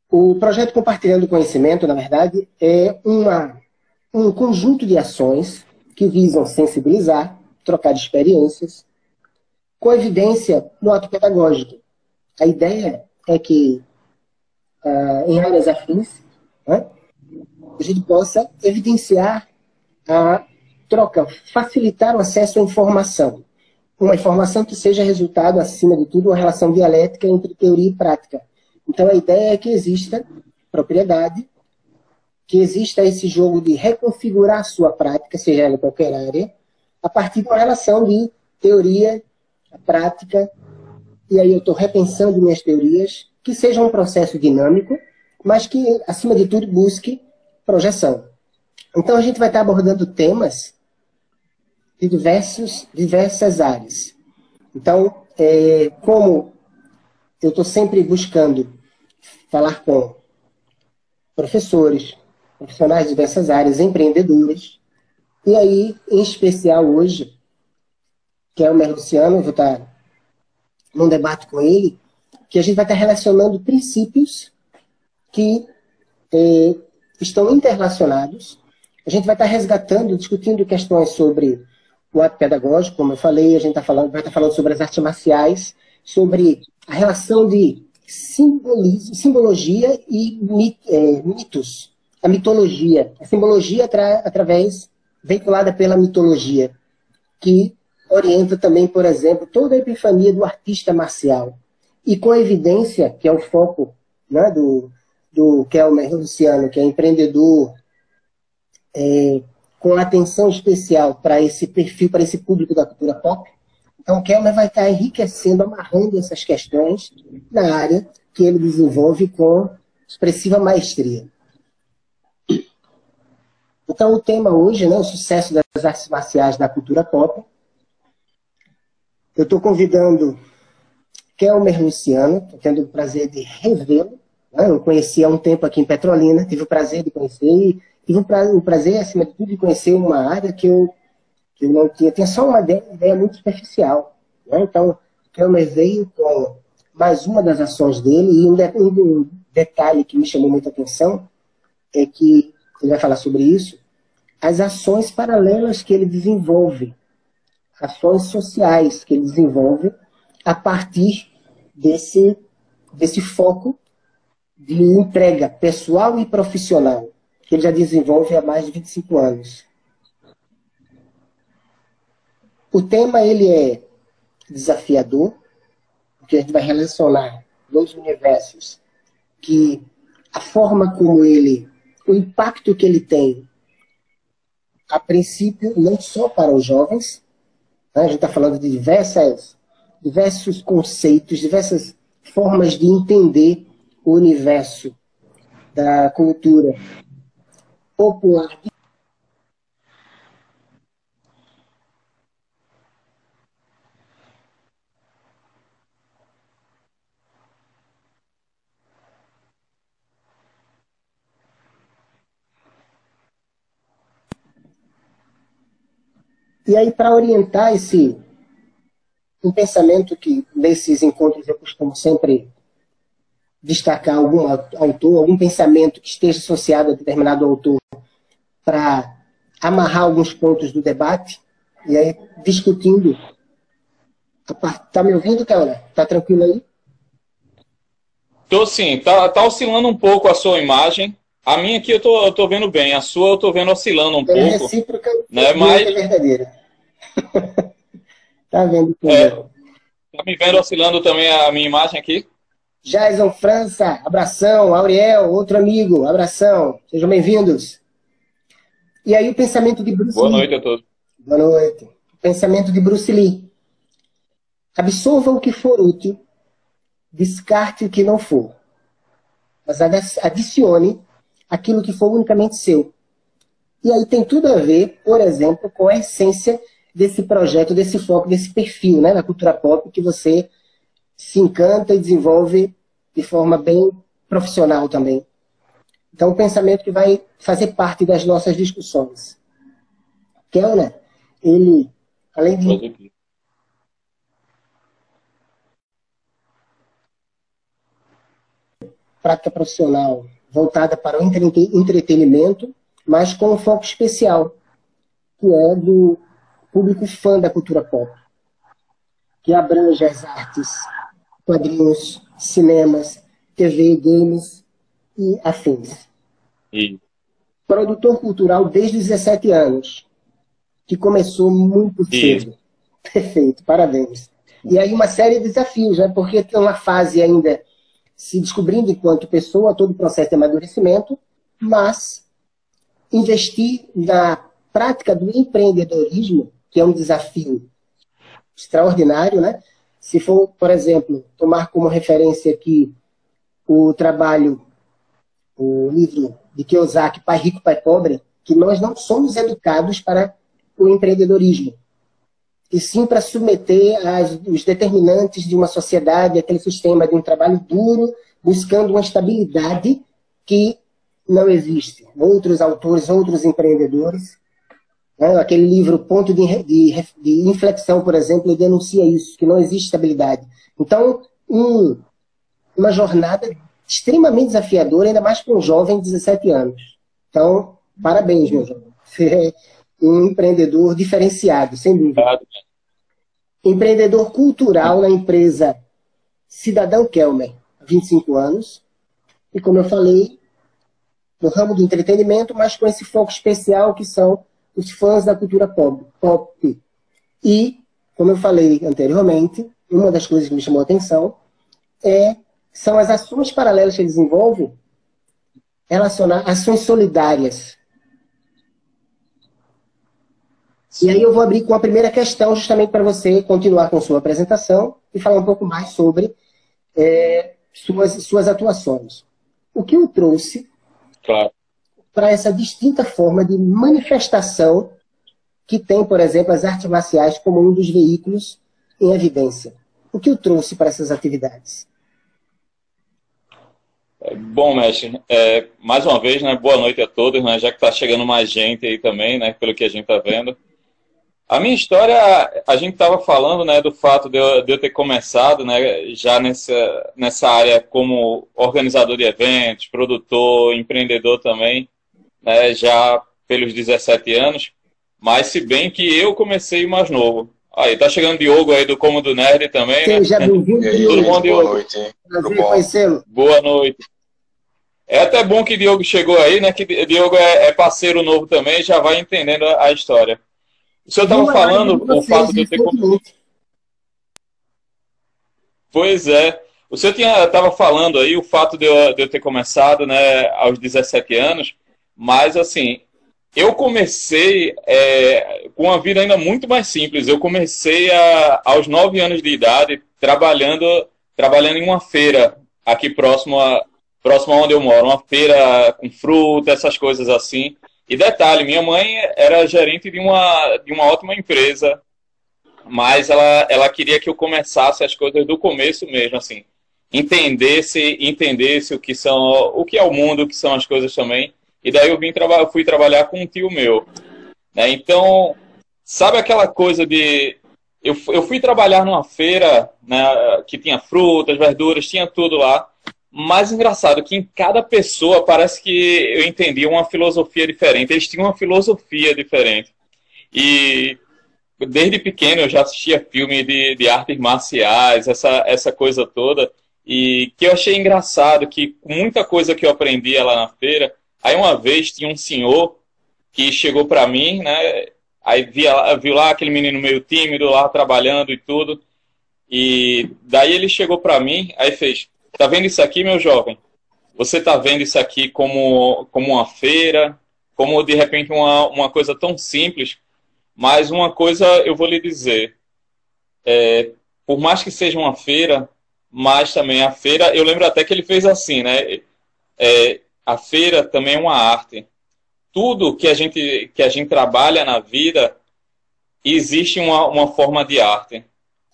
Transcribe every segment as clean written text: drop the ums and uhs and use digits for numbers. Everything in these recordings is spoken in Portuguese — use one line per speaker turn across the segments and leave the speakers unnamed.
O projeto Compartilhando Conhecimento, na verdade, é um conjunto de ações que visam sensibilizar, trocar experiências, com evidência no ato pedagógico. A ideia é que, em áreas afins, né, a gente possa evidenciar a troca, facilitar o acesso à informação. Uma informação que seja resultado, acima de tudo, uma relação dialética entre teoria e prática. Então, a ideia é que exista propriedade, que exista esse jogo de reconfigurar a sua prática, seja ela em qualquer área, a partir de uma relação de teoria, prática, e aí eu estou repensando minhas teorias, que seja um processo dinâmico, mas que, acima de tudo, busque projeção. Então, a gente vai estar abordando temas de diversas áreas. Então, como eu estou sempre buscando falar com professores, profissionais de diversas áreas, empreendedores, e aí, em especial hoje, que é o Luciano, eu vou estar num debate com ele, que a gente vai estar relacionando princípios que estão interrelacionados. A gente vai estar resgatando, discutindo questões sobre o ato pedagógico, como eu falei, a gente vai estar falando sobre as artes marciais, sobre a relação de simbologia e mitos. A mitologia. A simbologia veiculada pela mitologia, que orienta também, por exemplo, toda a epifania do artista marcial. E com a evidência, que é o foco, né, do Kelmer Luciano, que é empreendedor, com atenção especial para esse perfil, para esse público da cultura pop. Então, o Kelmer vai estar enriquecendo, amarrando essas questões na área que ele desenvolve com expressiva maestria. Então, o tema hoje, né, o sucesso das artes marciais da cultura pop. Eu estou convidando Kelmer Luciano, estou tendo o prazer de revê-lo. Né? Eu conheci há um tempo aqui em Petrolina, tive o prazer de conhecer, e tive o prazer, acima de tudo, de conhecer uma área que eu não tinha só uma ideia muito superficial. Né? Então, Kelmer veio com mais uma das ações dele, e um detalhe que me chamou muita atenção é que, ele vai falar sobre isso, as ações paralelas que ele desenvolve, ações sociais que ele desenvolve a partir desse foco de entrega pessoal e profissional, que ele já desenvolve há mais de 25 anos. O tema ele é desafiador, porque a gente vai relacionar dois universos que a forma como o impacto que ele tem, a princípio, não só para os jovens, né? A gente está falando de diversos conceitos, diversas formas de entender o universo da cultura popular. E aí, para orientar um pensamento que, nesses encontros, eu costumo sempre destacar algum autor, algum pensamento que esteja associado a determinado autor, para amarrar alguns pontos do debate, e aí, discutindo. Tá me ouvindo, Kelner? Tá tranquilo aí?
Tô sim, tá oscilando um pouco a sua imagem. A minha aqui eu tô vendo bem, a sua eu tô vendo oscilando um
É
pouco.
recíproca,
Né?
é
Mas
verdadeira. Tá vendo também.
tá me vendo oscilando também a minha imagem aqui?
Jason França, abração. Auriel, outro amigo, abração. Sejam bem-vindos. E aí o pensamento de Bruce
Boa
Lee.
noite a todos.
Boa noite. O pensamento de Bruce Lee. Absorva o que for útil, descarte o que não for. Mas adicione aquilo que for unicamente seu. E aí tem tudo a ver, por exemplo, com a essência desse projeto, desse foco, desse perfil, né, na cultura pop, que você se encanta e desenvolve de forma bem profissional também. Então, um pensamento que vai fazer parte das nossas discussões. Kellner, ele, além de... prática profissional voltada para o entretenimento, mas com um foco especial, que é do público fã da cultura pop, que abrange as artes, quadrinhos, cinemas, TV, games e afins.
E...
Produtor cultural desde os 17 anos, que começou muito cedo. Perfeito, parabéns. E aí uma série de desafios, né? Porque tem uma fase ainda se descobrindo enquanto pessoa, todo o processo de amadurecimento, mas investir na prática do empreendedorismo, que é um desafio extraordinário, né? Se for, por exemplo, tomar como referência aqui o trabalho, o livro de Kiyosaki, Pai Rico, Pai Pobre, que nós não somos educados para o empreendedorismo, e sim para submeter os determinantes de uma sociedade, aquele sistema de um trabalho duro, buscando uma estabilidade que não existe. Outros autores, outros empreendedores, né? Aquele livro Ponto de Inflexão, por exemplo, ele denuncia isso, que não existe estabilidade. Então, uma jornada extremamente desafiadora, ainda mais para um jovem de 17 anos. Então, parabéns, meu jovem. Você é um empreendedor diferenciado, sem dúvida. Empreendedor cultural na empresa Cidadão Kelmer, há 25 anos. E, como eu falei, no ramo do entretenimento, mas com esse foco especial que são os fãs da cultura pop. E, como eu falei anteriormente, uma das coisas que me chamou a atenção são as ações paralelas que ele desenvolve relacionadas a ações solidárias. E aí eu vou abrir com a primeira questão, justamente para você continuar com sua apresentação e falar um pouco mais sobre suas atuações. O que o trouxe para essa distinta forma de manifestação que tem, por exemplo, as artes marciais como um dos veículos em evidência? O que o trouxe para essas atividades?
Bom, mestre, mais uma vez, né, boa noite a todos, né, já que está chegando mais gente aí também, né, pelo que a gente está vendo. A minha história, a gente estava falando, né, do fato de eu ter começado, né, já nessa área como organizador de eventos, produtor, empreendedor também, né, já pelos 17 anos, mas se bem que eu comecei mais novo. Aí, tá chegando Diogo aí do Cômodo Nerd também, né?
Seja bem-vindo,
Tudo bom, Diogo?
Boa noite.
Prazer conhecê-lo.
Boa noite. É até bom que Diogo chegou aí, né? Que Diogo é parceiro novo também, já vai entendendo a história. O senhor estava falando o fato de eu ter... Pois é. O senhor estava falando aí o fato de eu ter começado, né, aos 17 anos, mas assim, eu comecei com uma vida ainda muito mais simples. Eu comecei aos 9 anos de idade trabalhando em uma feira aqui próximo a onde eu moro, uma feira com fruta, essas coisas assim. E detalhe, minha mãe era gerente de uma ótima empresa, mas ela queria que eu começasse as coisas do começo mesmo, assim, entendesse o que é o mundo, o que são as coisas também. E daí eu fui trabalhar com um tio meu, né? Então, sabe aquela coisa de... Eu fui trabalhar numa feira, né, que tinha frutas, verduras, tinha tudo lá. Mas engraçado que em cada pessoa parece que eu entendia uma filosofia diferente. Eles tinham uma filosofia diferente. E desde pequeno eu já assistia filme de artes marciais, essa coisa toda. E que eu achei engraçado que muita coisa que eu aprendia lá na feira... Aí uma vez tinha um senhor que chegou para mim, né? Aí viu lá aquele menino meio tímido lá trabalhando e tudo. E daí ele chegou para mim, aí fez... Tá vendo isso aqui, meu jovem? Você tá vendo isso aqui como uma feira, como de repente uma coisa tão simples, mas uma coisa eu vou lhe dizer, por mais que seja uma feira, mas também a feira, eu lembro até que ele fez assim, né? A feira também é uma arte. Tudo que a gente trabalha na vida, existe uma forma de arte.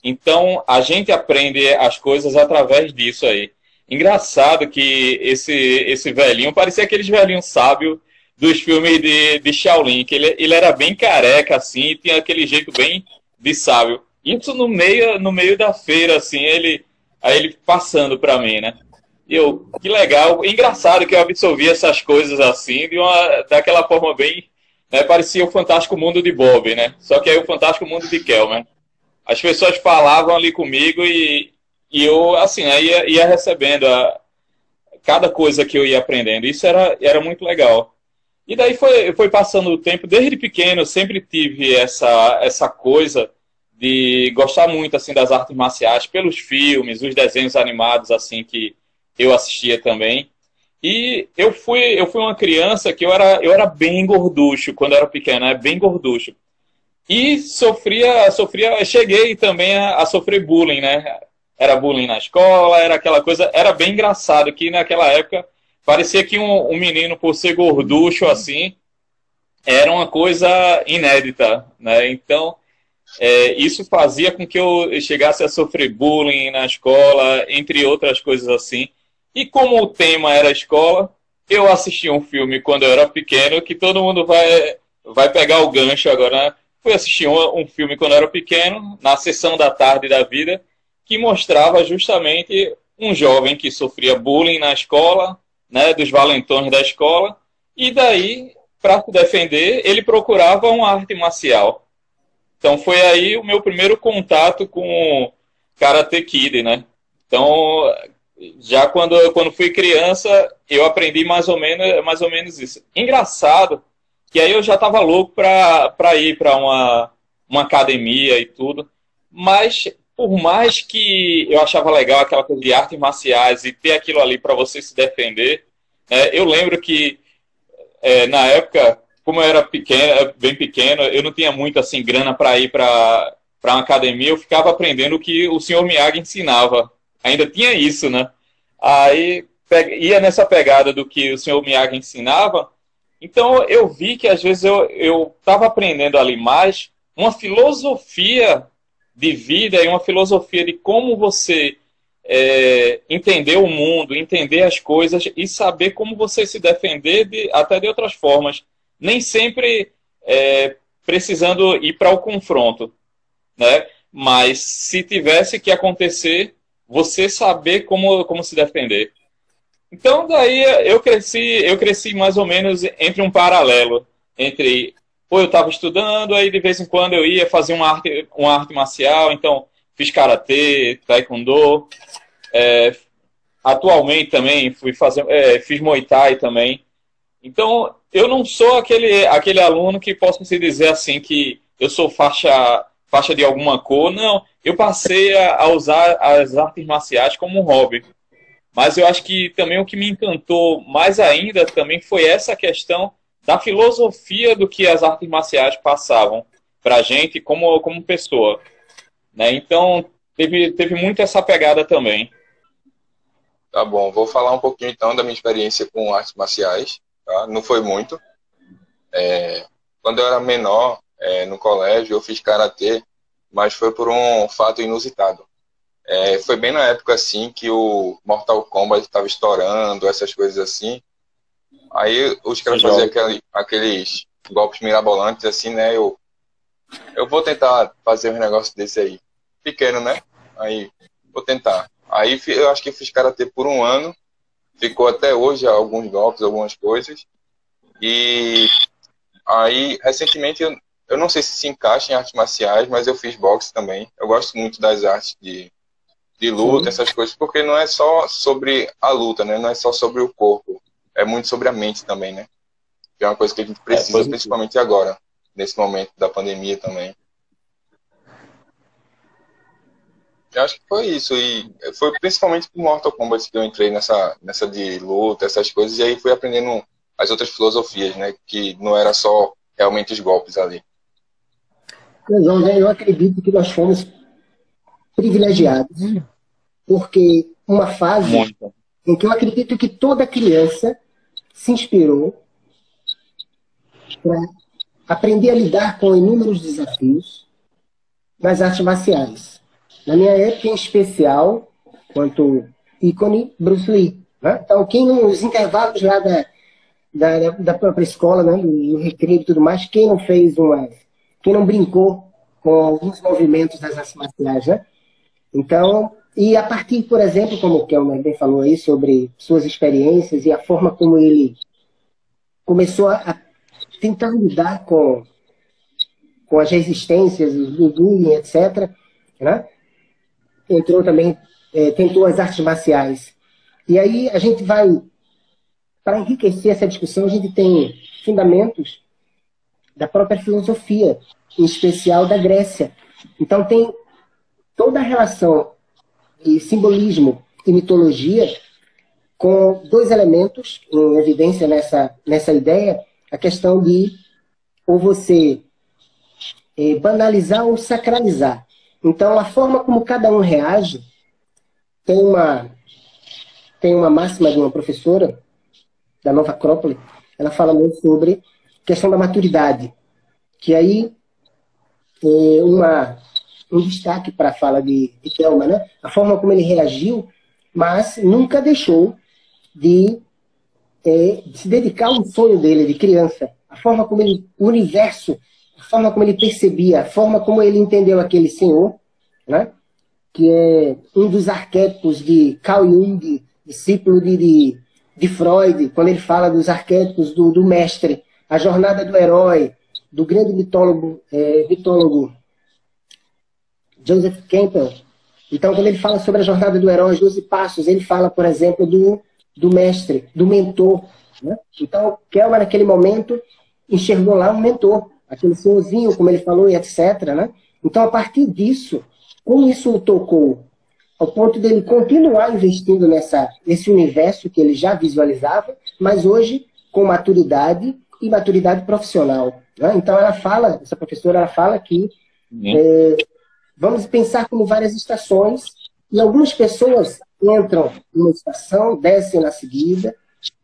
Então, a gente aprende as coisas através disso aí. Engraçado que esse velhinho, parecia aqueles velhinhos sábios dos filmes de Shaolin, que ele era bem careca, assim, e tinha aquele jeito bem de sábio. Isso no meio da feira, assim, aí ele passando para mim, né? E eu, que legal. Engraçado que eu absorvi essas coisas assim, daquela forma bem... Né, parecia o Fantástico Mundo de Bob, né? Só que aí o Fantástico Mundo de Kelman. As pessoas falavam ali comigo e eu, assim, aí ia recebendo cada coisa que eu ia aprendendo. Isso era muito legal. E daí foi passando o tempo. Desde pequeno eu sempre tive essa coisa de gostar muito assim das artes marciais, pelos filmes, os desenhos animados assim que eu assistia também. E eu fui uma criança que eu era bem gorducho quando eu era pequeno, né? Bem gorducho. E cheguei também a sofrer bullying, né? Era bullying na escola, era aquela coisa, era bem engraçado que naquela época parecia que um menino, por ser gorducho assim, era uma coisa inédita, né? Então, isso fazia com que eu chegasse a sofrer bullying na escola, entre outras coisas assim. E como o tema era escola, eu assisti um filme quando eu era pequeno, que todo mundo vai pegar o gancho agora, né? Fui assistir um filme quando eu era pequeno, na sessão da tarde da vida, que mostrava justamente um jovem que sofria bullying na escola, né, dos valentões da escola, e daí, para se defender, ele procurava uma arte marcial. Então foi aí o meu primeiro contato com o Karate Kid, né? Então, já quando fui criança, eu aprendi mais ou menos isso. Engraçado que aí eu já estava louco para ir para uma academia e tudo, mas por mais que eu achava legal aquela coisa de artes marciais e ter aquilo ali para você se defender, eu lembro que na época, como eu era pequeno, bem pequeno, eu não tinha muito assim grana para ir para uma academia, eu ficava aprendendo o que o senhor Miyagi ensinava. Ainda tinha isso, né? Aí ia nessa pegada do que o senhor Miyagi ensinava. Então eu vi que às vezes eu estava aprendendo ali mais uma filosofia de vida e uma filosofia de como você entender o mundo, entender as coisas e saber como você se defender até de outras formas. Nem sempre precisando ir para o confronto, né? Mas se tivesse que acontecer, você saber como se defender. Então, daí eu cresci mais ou menos entre um paralelo entre, eu estava estudando, aí de vez em quando eu ia fazer uma arte marcial, então fiz karatê, taekwondo, atualmente também fiz muay thai também. Então, eu não sou aquele aluno que posso se dizer assim que eu sou faixa de alguma cor, não. Eu passei a usar as artes marciais como um hobby. Mas eu acho que também o que me encantou mais ainda também foi essa questão da filosofia do que as artes marciais passavam para a gente como pessoa, né? Então, teve muito essa pegada também.
Tá bom, vou falar um pouquinho então da minha experiência com artes marciais, tá? Não foi muito. Quando eu era menor, no colégio, eu fiz karatê, mas foi por um fato inusitado. Foi bem na época assim que o Mortal Kombat estava estourando, essas coisas assim. Aí os caras faziam aqueles golpes mirabolantes assim, né? Eu vou tentar fazer um negócio desse aí. Pequeno, né? Aí, vou tentar. Aí eu acho que eu fiz karatê por um ano. Ficou até hoje alguns golpes, algumas coisas. E aí, recentemente, eu não sei se encaixa em artes marciais, mas eu fiz boxe também. Eu gosto muito das artes de luta, essas coisas, porque não é só sobre a luta, né? Não é só sobre o corpo. É muito sobre a mente também, né? Que é uma coisa que a gente precisa, principalmente agora, nesse momento da pandemia também. Eu acho que foi isso. E foi principalmente por Mortal Kombat que eu entrei nessa de luta, essas coisas, e aí fui aprendendo as outras filosofias, né? Que não era só realmente os golpes ali.
Eu acredito que nós fomos privilegiados, porque uma fase em que eu acredito que toda criança se inspirou para aprender a lidar com inúmeros desafios nas artes marciais. Na minha época, em especial, quanto ícone, Bruce Lee. Né? Então, nos intervalos lá da própria escola, né, no recreio e tudo mais, quem não brincou com alguns movimentos das artes marciais, né? Então, E a partir, por exemplo, como o Kelmer bem falou aí, sobre suas experiências e a forma como ele começou a tentar lidar com as resistências, do bullying, etc., né? Entrou também, tentou as artes marciais. E aí a gente vai, para enriquecer essa discussão, a gente tem fundamentos da própria filosofia, em especial da Grécia. Então tem toda a relação de simbolismo e mitologia com dois elementos em evidência nessa ideia, a questão de ou você banalizar ou sacralizar. Então, a forma como cada um reage, tem uma máxima de uma professora da Nova Acrópole, ela fala muito sobre a questão da maturidade, que aí um destaque para a fala de Kelmer, né? A forma como ele reagiu, mas nunca deixou de se dedicar ao sonho dele de criança, a forma como o universo, a forma como ele percebia, a forma como ele entendeu aquele senhor, né? Que é um dos arquétipos de Carl Jung, discípulo de Freud, quando ele fala dos arquétipos do mestre, a jornada do herói, do grande mitólogo Joseph Campbell. Então, quando ele fala sobre a jornada do herói, os 12 passos, ele fala, por exemplo, do mestre, do mentor. Né? Então, Kelmer, naquele momento, enxergou lá um mentor, aquele senhorzinho, como ele falou, e etc. Né? Então, a partir disso, como isso o tocou, ao ponto dele continuar investindo nesse universo que ele já visualizava, mas hoje com maturidade e maturidade profissional. Né? Então, essa professora, ela fala que vamos pensar como várias estações, e algumas pessoas entram numa estação, descem na seguida,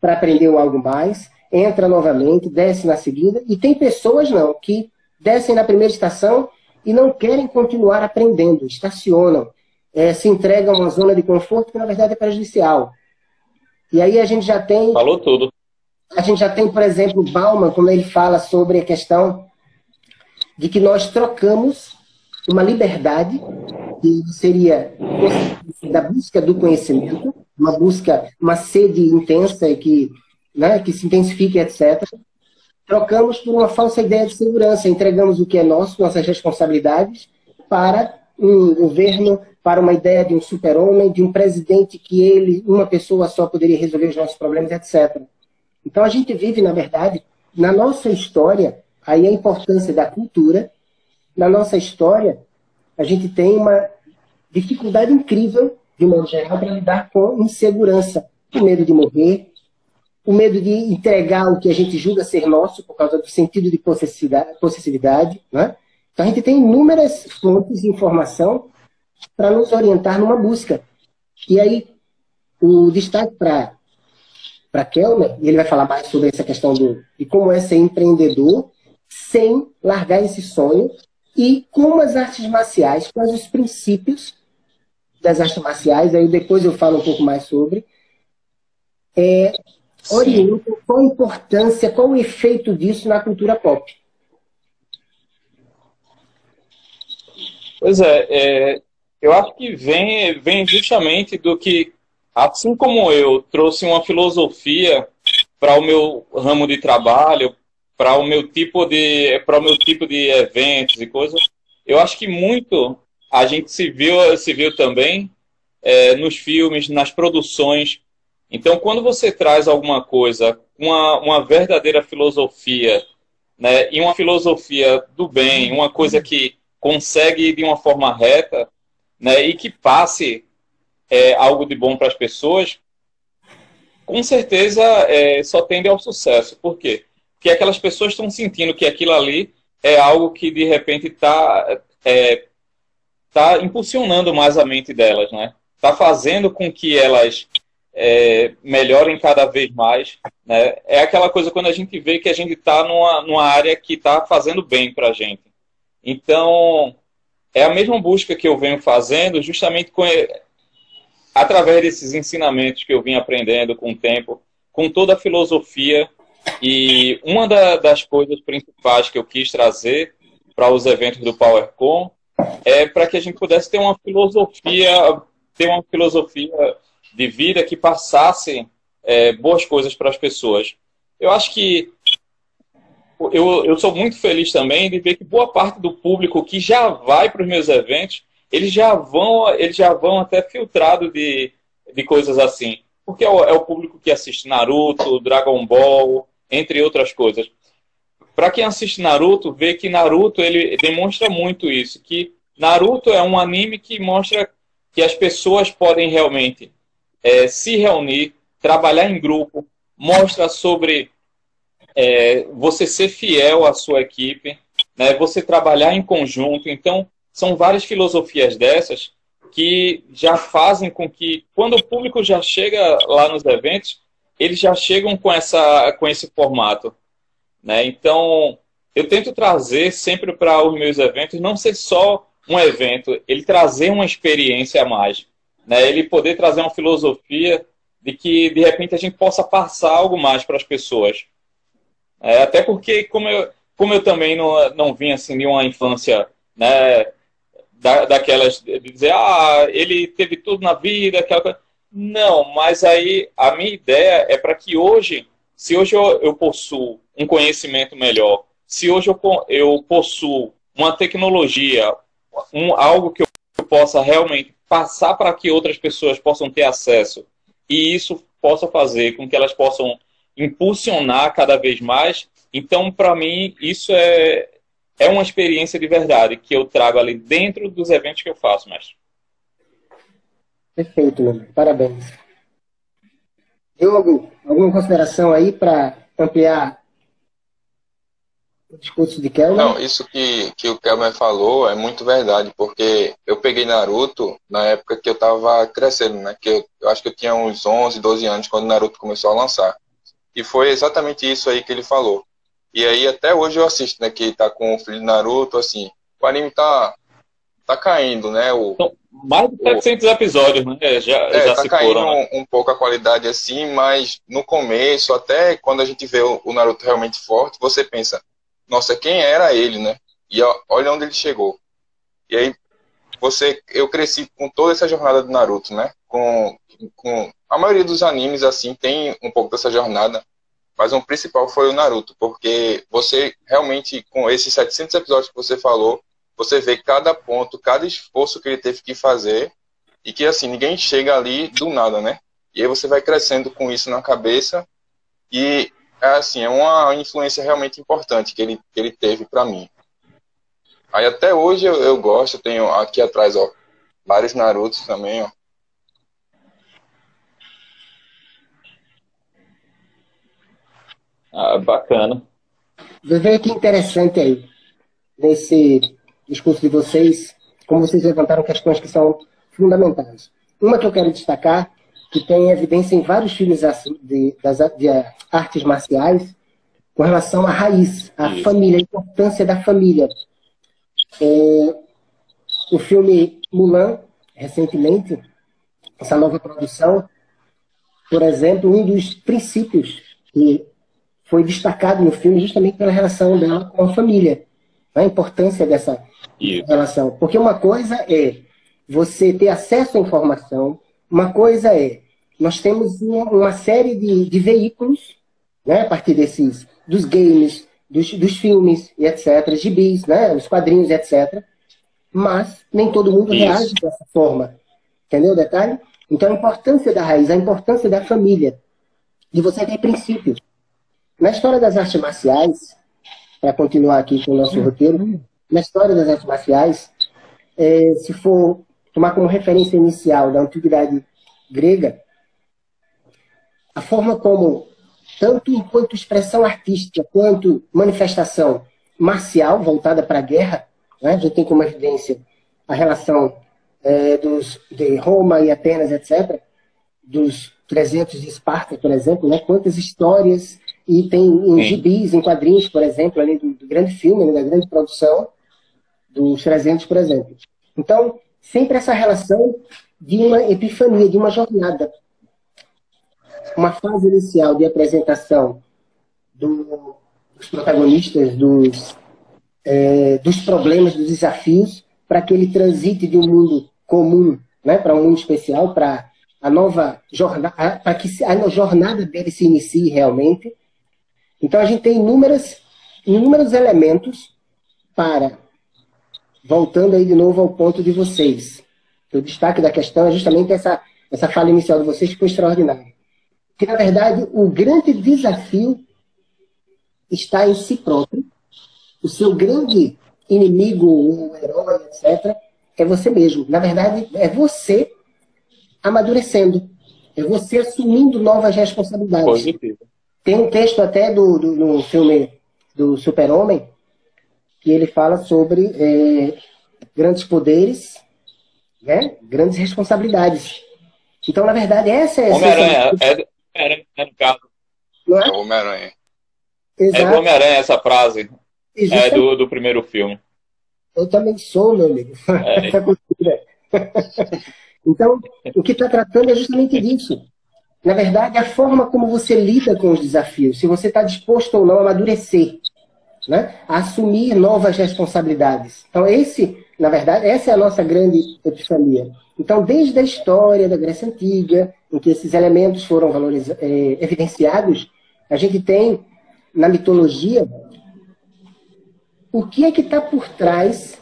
para aprender algo mais, entra novamente, desce na seguida, e tem pessoas não, que descem na primeira estação e não querem continuar aprendendo, estacionam, se entregam a uma zona de conforto que na verdade é prejudicial. E aí a gente já tem...
Falou tudo.
A gente já tem, por exemplo, Bauman, quando ele fala sobre a questão de que nós trocamos uma liberdade, que seria da busca do conhecimento, uma sede intensa que se intensifique, etc. Trocamos por uma falsa ideia de segurança, entregamos o que é nosso, nossas responsabilidades, para um governo, para uma ideia de um super-homem, de um presidente que uma pessoa só poderia resolver os nossos problemas, etc. Então a gente vive, na verdade, na nossa história, aí a importância da cultura. Na nossa história, a gente tem uma dificuldade incrível, de modo geral, para lidar com insegurança, o medo de morrer, o medo de entregar o que a gente julga ser nosso, por causa do sentido de possessividade. Né? Então a gente tem inúmeras fontes de informação para nos orientar numa busca. E aí, o destaque para Kelmer, e ele vai falar mais sobre essa questão de como é ser empreendedor, sem largar esse sonho, e como as artes marciais, quais os princípios das artes marciais, aí depois eu falo um pouco mais sobre, orientam qual a importância, qual o efeito disso na cultura pop.
Pois eu acho que vem justamente do que, assim como eu trouxe uma filosofia para o meu ramo de trabalho, para o meu tipo de eventos e coisas, eu acho que muito a gente se viu também nos filmes, nas produções. Então, quando você traz alguma coisa, uma verdadeira filosofia, né, e uma filosofia do bem, uma coisa que consegue ir de uma forma reta, né, e que passe algo de bom para as pessoas, com certeza só tende ao sucesso. Por quê? Porque aquelas pessoas estão sentindo que aquilo ali é algo que, de repente, está impulsionando mais a mente delas, né? Está fazendo com que elas melhorem cada vez mais. Né? É aquela coisa quando a gente vê que a gente está numa área que está fazendo bem para a gente. Então, é a mesma busca que eu venho fazendo, justamente através desses ensinamentos que eu vim aprendendo com o tempo, com toda a filosofia. E uma das coisas principais que eu quis trazer para os eventos do PowerCon é para que a gente pudesse ter uma filosofia ter uma filosofia de vida que passasse boas coisas para as pessoas. Eu acho que eu sou muito feliz também de ver que boa parte do público que já vai para os meus eventos, eles já vão até filtrado de coisas assim. Porque é o público que assiste Naruto, Dragon Ball, entre outras coisas. Para quem assiste Naruto, vê que Naruto ele demonstra muito isso, que Naruto é um anime que mostra que as pessoas podem realmente se reunir, trabalhar em grupo, mostra sobre você ser fiel à sua equipe, né, você trabalhar em conjunto. Então, são várias filosofias dessas que já fazem com que, quando o público já chega lá nos eventos, eles já chegam com esse formato, né? Então, eu tento trazer sempre para os meus eventos, não ser só um evento, ele trazer uma experiência a mais, né? Ele poder trazer uma filosofia de que, de repente, a gente possa passar algo mais para as pessoas. Até porque, como eu também não vim assim, de uma infância, né, daquelas de dizer, ele teve tudo na vida, aquela coisa. Não, mas aí a minha ideia é para que hoje, se hoje eu possuo um conhecimento melhor, se hoje eu possuo uma tecnologia, algo que eu possa realmente passar para que outras pessoas possam ter acesso, e isso possa fazer com que elas possam impulsionar cada vez mais, então, para mim, isso é uma experiência de verdade que eu trago ali dentro dos eventos que eu faço, mestre.
Perfeito, meu amigo. Parabéns. Diogo, alguma consideração aí para ampliar o discurso de Kelmer?
Não, isso que o Kelmer falou é muito verdade, porque eu peguei Naruto na época que eu estava crescendo, né? Que eu acho que eu tinha uns 11, 12 anos quando Naruto começou a lançar. E foi exatamente isso aí que ele falou. E aí até hoje eu assisto, né? Que tá com o filho de Naruto, assim. O anime tá caindo, né?
Então, mais de 700 episódios, né? Já
tá
se
caindo
foram, né?
um pouco a qualidade assim, mas no começo, até quando a gente vê o Naruto realmente forte, você pensa, nossa, quem era ele, né? E olha onde ele chegou. E aí eu cresci com toda essa jornada do Naruto, né? Com a maioria dos animes, assim, tem um pouco dessa jornada, mas o principal foi o Naruto, porque você realmente, com esses 700 episódios que você falou, você vê cada ponto, cada esforço que ele teve que fazer, e que, assim, ninguém chega ali do nada, né? E aí você vai crescendo com isso na cabeça, e, assim, é uma influência realmente importante que ele teve para mim. Aí até hoje eu gosto, tenho aqui atrás, ó, vários Narutos também, ó.
Bacana.
Veja que interessante aí, nesse discurso de vocês, como vocês levantaram questões que são fundamentais. Uma que eu quero destacar, que tem evidência em vários filmes de artes marciais, com relação à raiz, à família, a importância da família. O filme Mulan, recentemente, essa nova produção, por exemplo, um dos princípios que foi destacado no filme justamente pela relação dela com a família, a importância dessa relação. Porque uma coisa é você ter acesso à informação, uma coisa é, nós temos uma série de veículos, né, a partir dos games, dos filmes, e etc., gibis, né, os quadrinhos, etc., mas nem todo mundo reage dessa forma. Entendeu o detalhe? Então, a importância da raiz, a importância da família, de você ter princípios. Na história das artes marciais, para continuar aqui com o nosso roteiro, na história das artes marciais, se for tomar como referência inicial da antiguidade grega, a forma como, tanto enquanto expressão artística, quanto manifestação marcial, voltada para a guerra, né, a gente tem como evidência a relação de Roma e Atenas, etc., dos 300 de Esparta, por exemplo, né, quantas histórias, e tem em gibis, em quadrinhos, por exemplo, ali do grande filme, né, da grande produção, dos 300, por exemplo. Então, sempre essa relação de uma epifania, de uma jornada. Uma fase inicial de apresentação dos protagonistas, dos problemas, dos desafios, para que ele transite de um mundo comum, né, para um mundo especial, para a nova jornada, para que a jornada dele se inicie realmente. Então a gente tem inúmeros elementos para, voltando aí de novo ao ponto de vocês. O destaque da questão é justamente essa fala inicial de vocês, que foi extraordinária. Que, na verdade, o grande desafio está em si próprio. O seu grande inimigo, o herói, etc., é você mesmo. Na verdade, é você amadurecendo. É você assumindo novas responsabilidades.
Positivo.
Tem um texto até no filme do Super-Homem, que ele fala sobre grandes poderes, né? Grandes responsabilidades. Então, na verdade, essa é a
Homem-Aranha, é no caso.
Não é?
É o Homem-Aranha.
É do Homem-Aranha essa frase. É
Exatamente.
do primeiro filme.
Eu também sou, meu amigo. Essa cultura. Então, o que está tratando é justamente disso. Na verdade, a forma como você lida com os desafios, se você está disposto ou não a amadurecer, né? A assumir novas responsabilidades. Então, na verdade, essa é a nossa grande epifania. Então, desde a história da Grécia Antiga, em que esses elementos foram evidenciados, a gente tem, na mitologia, o que é que está por trás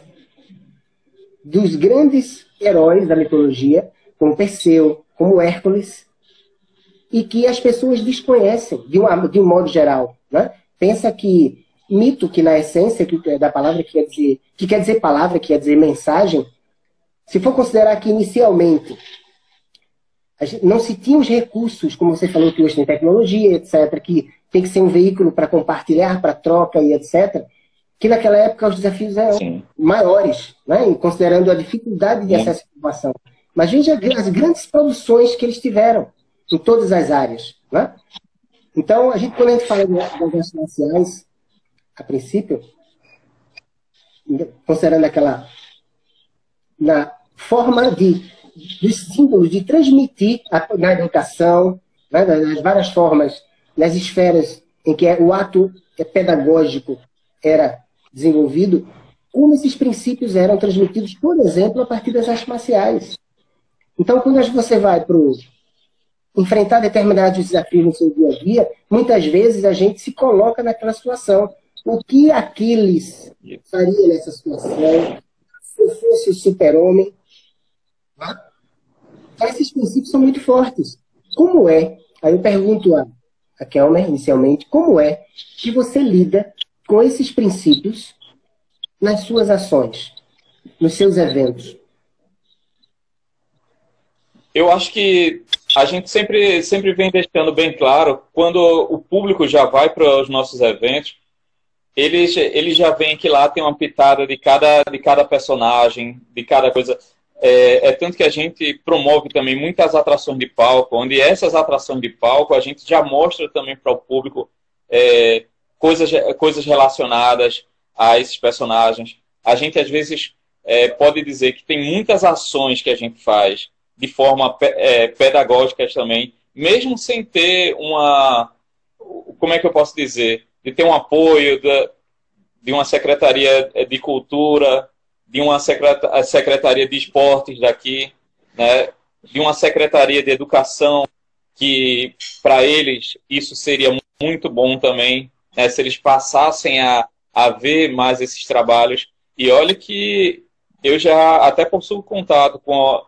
dos grandes heróis da mitologia, como Perseu, como Hércules, e que as pessoas desconhecem de um modo geral. Né? Pensa que mito, que na essência da palavra que quer dizer palavra, que quer dizer mensagem, se for considerar que inicialmente não se tinha os recursos, como você falou que hoje tem tecnologia, etc., que tem que ser um veículo para compartilhar, para troca e etc., que naquela época os desafios eram maiores, né? Considerando a dificuldade de acesso à informação. Mas veja as grandes produções que eles tiveram em todas as áreas. Né? Então, quando a gente fala das artes marciais, a princípio, considerando na forma dos símbolos, de transmitir na educação, né, nas várias formas, nas esferas em que o ato pedagógico era desenvolvido, como esses princípios eram transmitidos, por exemplo, a partir das artes marciais. Então, quando você vai para enfrentar determinados desafios no seu dia a dia, muitas vezes a gente se coloca naquela situação. O que Aquiles faria nessa situação se eu fosse o super-homem? Esses princípios são muito fortes. Como é? Aí eu pergunto a Kelmer, inicialmente, como é que você lida com esses princípios nas suas ações, nos seus eventos?
Eu acho que a gente sempre vem deixando bem claro, quando o público já vai para os nossos eventos, eles já veem que lá tem uma pitada de cada personagem, de cada coisa. Tanto que a gente promove também muitas atrações de palco, onde essas atrações de palco a gente já mostra também para o público coisas relacionadas a esses personagens. A gente, às vezes, pode dizer que tem muitas ações que a gente faz de forma pedagógica também, mesmo sem ter como é que eu posso dizer? De ter um apoio de uma Secretaria de Cultura, de uma Secretaria de Esportes daqui, né? De uma Secretaria de Educação, que para eles isso seria muito bom também, né? Se eles passassem a ver mais esses trabalhos. E olha que eu já até possuo contato com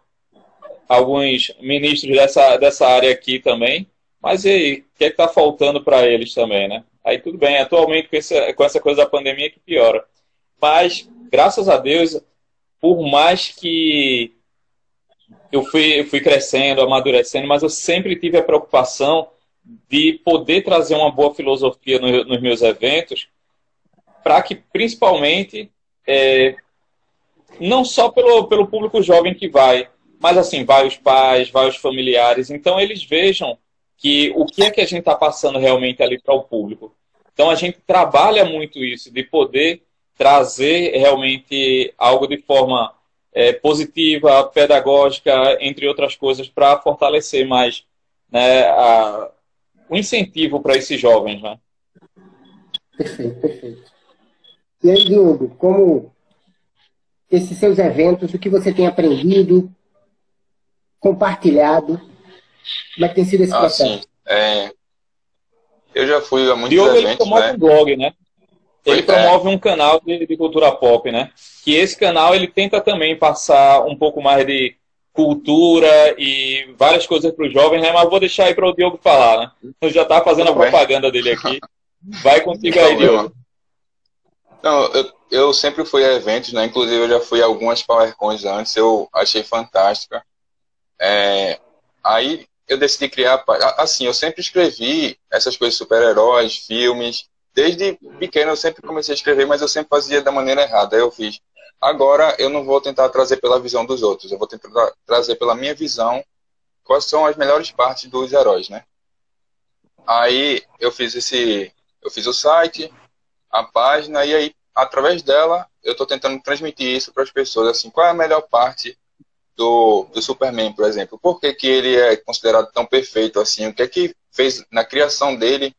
alguns ministros dessa área aqui também, mas e aí, o que é que está faltando para eles também, né? Aí tudo bem, atualmente com essa coisa da pandemia que piora. Mas, graças a Deus, por mais que eu fui crescendo, amadurecendo, mas eu sempre tive a preocupação de poder trazer uma boa filosofia nos meus eventos, para que, principalmente, não só pelo público jovem que vai, mas assim, vai os pais, vai os familiares, então eles vejam que o que é que a gente está passando realmente ali para o público. Então a gente trabalha muito isso, de poder trazer realmente algo de forma positiva, pedagógica, entre outras coisas, para fortalecer mais, né, o incentivo para esses jovens. Né?
Perfeito, perfeito. E aí, Diogo, como esses seus eventos, o que você tem aprendido, compartilhado? Como é que tem sido esse processo?
Sim. Eu já fui a muitos
Diogo, ele
eventos,
promove
né?
um blog, né? Ele
Pois
promove um canal de cultura pop, né? Que esse canal ele tenta também passar um pouco mais de cultura e várias coisas para os jovens, né? Mas eu vou deixar aí para o Diogo falar, né? Eu já tá fazendo a
Tudo bem.
propaganda dele aqui. Vai contigo
Sem
aí,
problema.
Diogo.
Não, eu sempre fui a eventos, né? Inclusive eu já fui a algumas PowerCons antes, eu achei fantástica. Aí eu decidi criar, assim, eu sempre escrevi essas coisas, super-heróis, filmes. Desde pequeno eu sempre comecei a escrever, mas eu sempre fazia da maneira errada. Aí eu fiz. Agora eu não vou tentar trazer pela visão dos outros, eu vou tentar trazer pela minha visão quais são as melhores partes dos heróis, né? Aí eu fiz o site, a página, e aí, através dela, eu estou tentando transmitir isso para as pessoas, assim, qual é a melhor parte do Superman, por exemplo? Por que que ele é considerado tão perfeito assim? O que é que fez na criação dele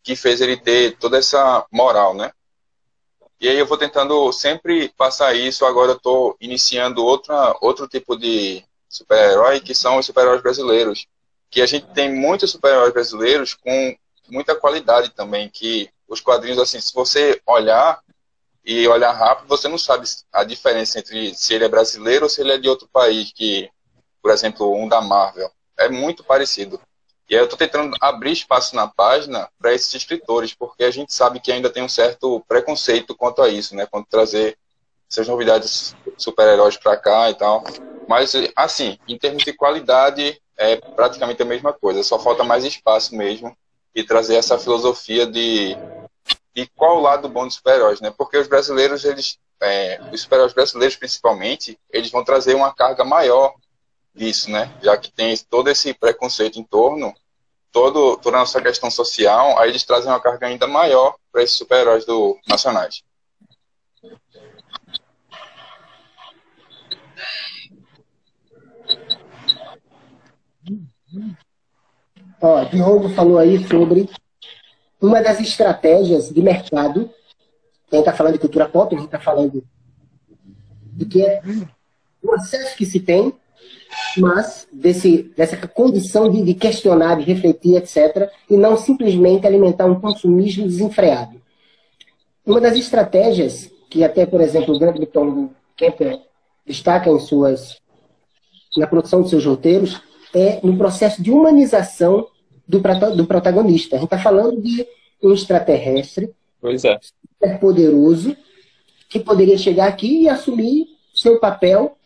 que fez ele ter toda essa moral, né? E aí eu vou tentando sempre passar isso. Agora eu estou iniciando outro tipo de super-herói, que são os super-heróis brasileiros. Que a gente tem muitos super-heróis brasileiros com muita qualidade também, que os quadrinhos, assim, se você olhar e olhar rápido, você não sabe a diferença entre se ele é brasileiro ou se ele é de outro país, que, por exemplo, um da Marvel. É muito parecido. E aí eu estou tentando abrir espaço na página para esses escritores, porque a gente sabe que ainda tem um certo preconceito quanto a isso, né? Quanto trazer essas novidades super-heróis para cá e tal. Mas, assim, em termos de qualidade, é praticamente a mesma coisa. Só falta mais espaço mesmo e trazer essa filosofia de qual o lado bom dos super-heróis, né? Porque os brasileiros, os super-heróis brasileiros, principalmente, eles vão trazer uma carga maior disso, né? Já que tem todo esse preconceito em torno, toda a nossa questão social, aí eles trazem uma carga ainda maior para esses super-heróis nacionais.
Ó, Diogo falou aí sobre uma das estratégias de mercado. A gente está falando de cultura pop, a gente está falando de que é o acesso que se tem, mas dessa condição de questionar, de refletir, etc., e não simplesmente alimentar um consumismo desenfreado. Uma das estratégias que até, por exemplo, o grande Tom Kemper destaca na produção de seus roteiros é no processo de humanização do protagonista. A gente está falando de um extraterrestre super poderoso que poderia chegar aqui e assumir seu papel,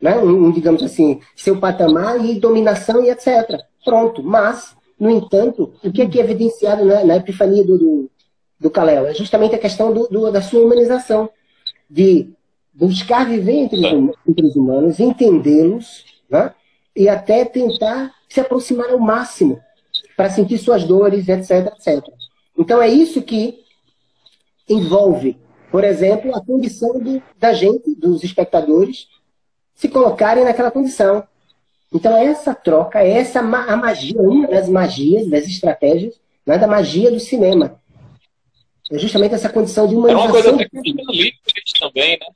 né, digamos assim, seu patamar e dominação e etc. Pronto. Mas, no entanto, o que é evidenciado na epifania do Kal-El? É justamente a questão da sua humanização, de buscar viver entre os humanos, entendê-los, né, e até tentar se aproximar ao máximo para sentir suas dores, etc, etc. Então é isso que envolve, por exemplo, a condição da gente, dos espectadores, se colocarem naquela condição. Então essa troca, essa a magia, uma das magias, das estratégias, né, da magia do cinema. É justamente essa condição de humanização.
É uma coisa até que o Stan Lee fez também, né?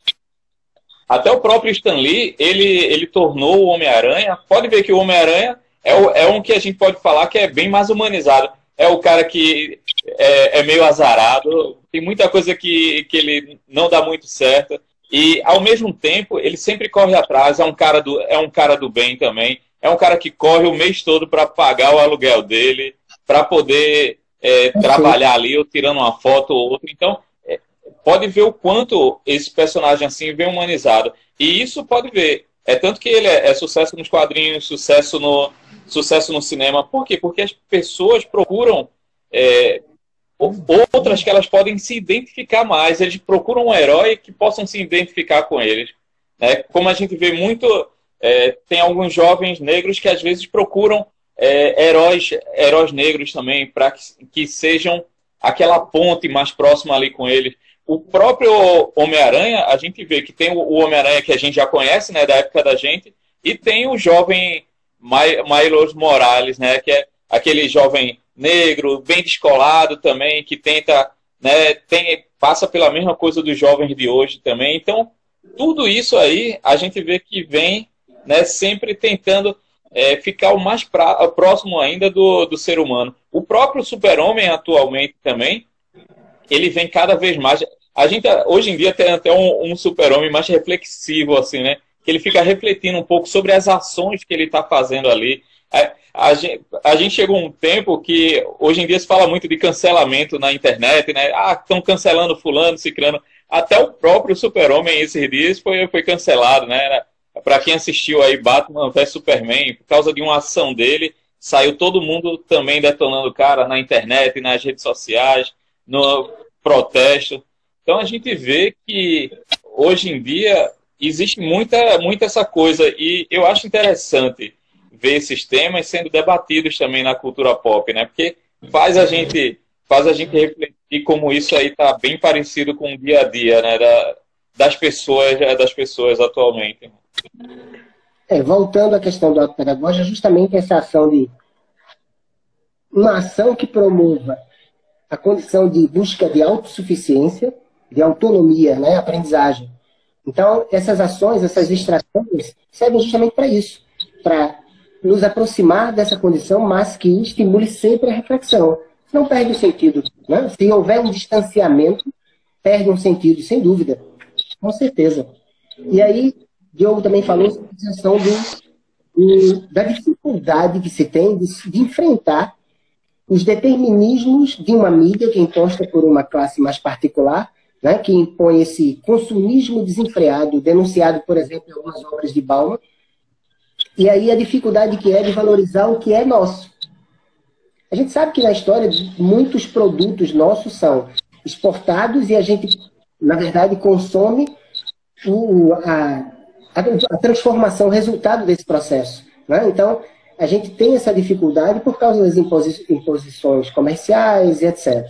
Até o próprio Stan Lee, ele tornou o Homem-Aranha. Pode ver que o Homem-Aranha é um que a gente pode falar que é bem mais humanizado. É o cara que é meio azarado, tem muita coisa que ele não dá muito certo. E, ao mesmo tempo, ele sempre corre atrás, é um cara do bem também. É um cara que corre o mês todo para pagar o aluguel dele, para poder trabalhar ali, ou tirando uma foto ou outra. Então, pode ver o quanto esse personagem assim vem humanizado. E isso pode ver. É tanto que ele é sucesso nos quadrinhos, sucesso no cinema. Por quê? Porque as pessoas procuram outras que elas podem se identificar mais. Eles procuram um herói que possam se identificar com eles. Né? Como a gente vê muito, tem alguns jovens negros que às vezes procuram heróis negros também, para que sejam aquela ponte mais próxima ali com eles. O próprio Homem-Aranha, a gente vê que tem o Homem-Aranha que a gente já conhece, né, da época da gente, e tem o jovem Miles Morales, né, que é aquele jovem negro, bem descolado também, que tenta, né, passa pela mesma coisa dos jovens de hoje também. Então, tudo isso aí, a gente vê que vem, né, sempre tentando ficar o mais próximo ainda do ser humano. O próprio Super-Homem atualmente também, ele vem cada vez mais... A gente, hoje em dia, tem até um Super-Homem mais reflexivo, assim, né? Que ele fica refletindo um pouco sobre as ações que ele está fazendo ali. A gente chegou a um tempo que, hoje em dia, se fala muito de cancelamento na internet, né? Ah, estão cancelando fulano, ciclano. Até o próprio Super-Homem, esses dias, foi cancelado, né? Para quem assistiu aí Batman vs Superman, por causa de uma ação dele, saiu todo mundo também detonando o cara na internet, nas redes sociais, no protesto. Então a gente vê que hoje em dia existe muita essa coisa, e eu acho interessante ver esses temas sendo debatidos também na cultura pop, né? Porque faz a gente refletir como isso aí está bem parecido com o dia a dia, né? Das pessoas atualmente.
Voltando à questão do autopedagógico, justamente essa ação de uma ação que promova a condição de busca de autossuficiência, de autonomia, né, aprendizagem. Então, essas ações, essas estratégias, servem justamente para isso, para nos aproximar dessa condição, mas que estimule sempre a reflexão. Não perde o sentido. Né? Se houver um distanciamento, perde um sentido, sem dúvida. Com certeza. E aí, Diogo também falou sobre a questão da dificuldade que se tem de enfrentar os determinismos de uma mídia que é imposta por uma classe mais particular, né, que impõe esse consumismo desenfreado, denunciado, por exemplo, em algumas obras de Bauman, e aí a dificuldade que é de valorizar o que é nosso. A gente sabe que na história muitos produtos nossos são exportados e a gente, na verdade, consome a transformação, o resultado desse processo. Né? Então, a gente tem essa dificuldade por causa das imposições comerciais e etc.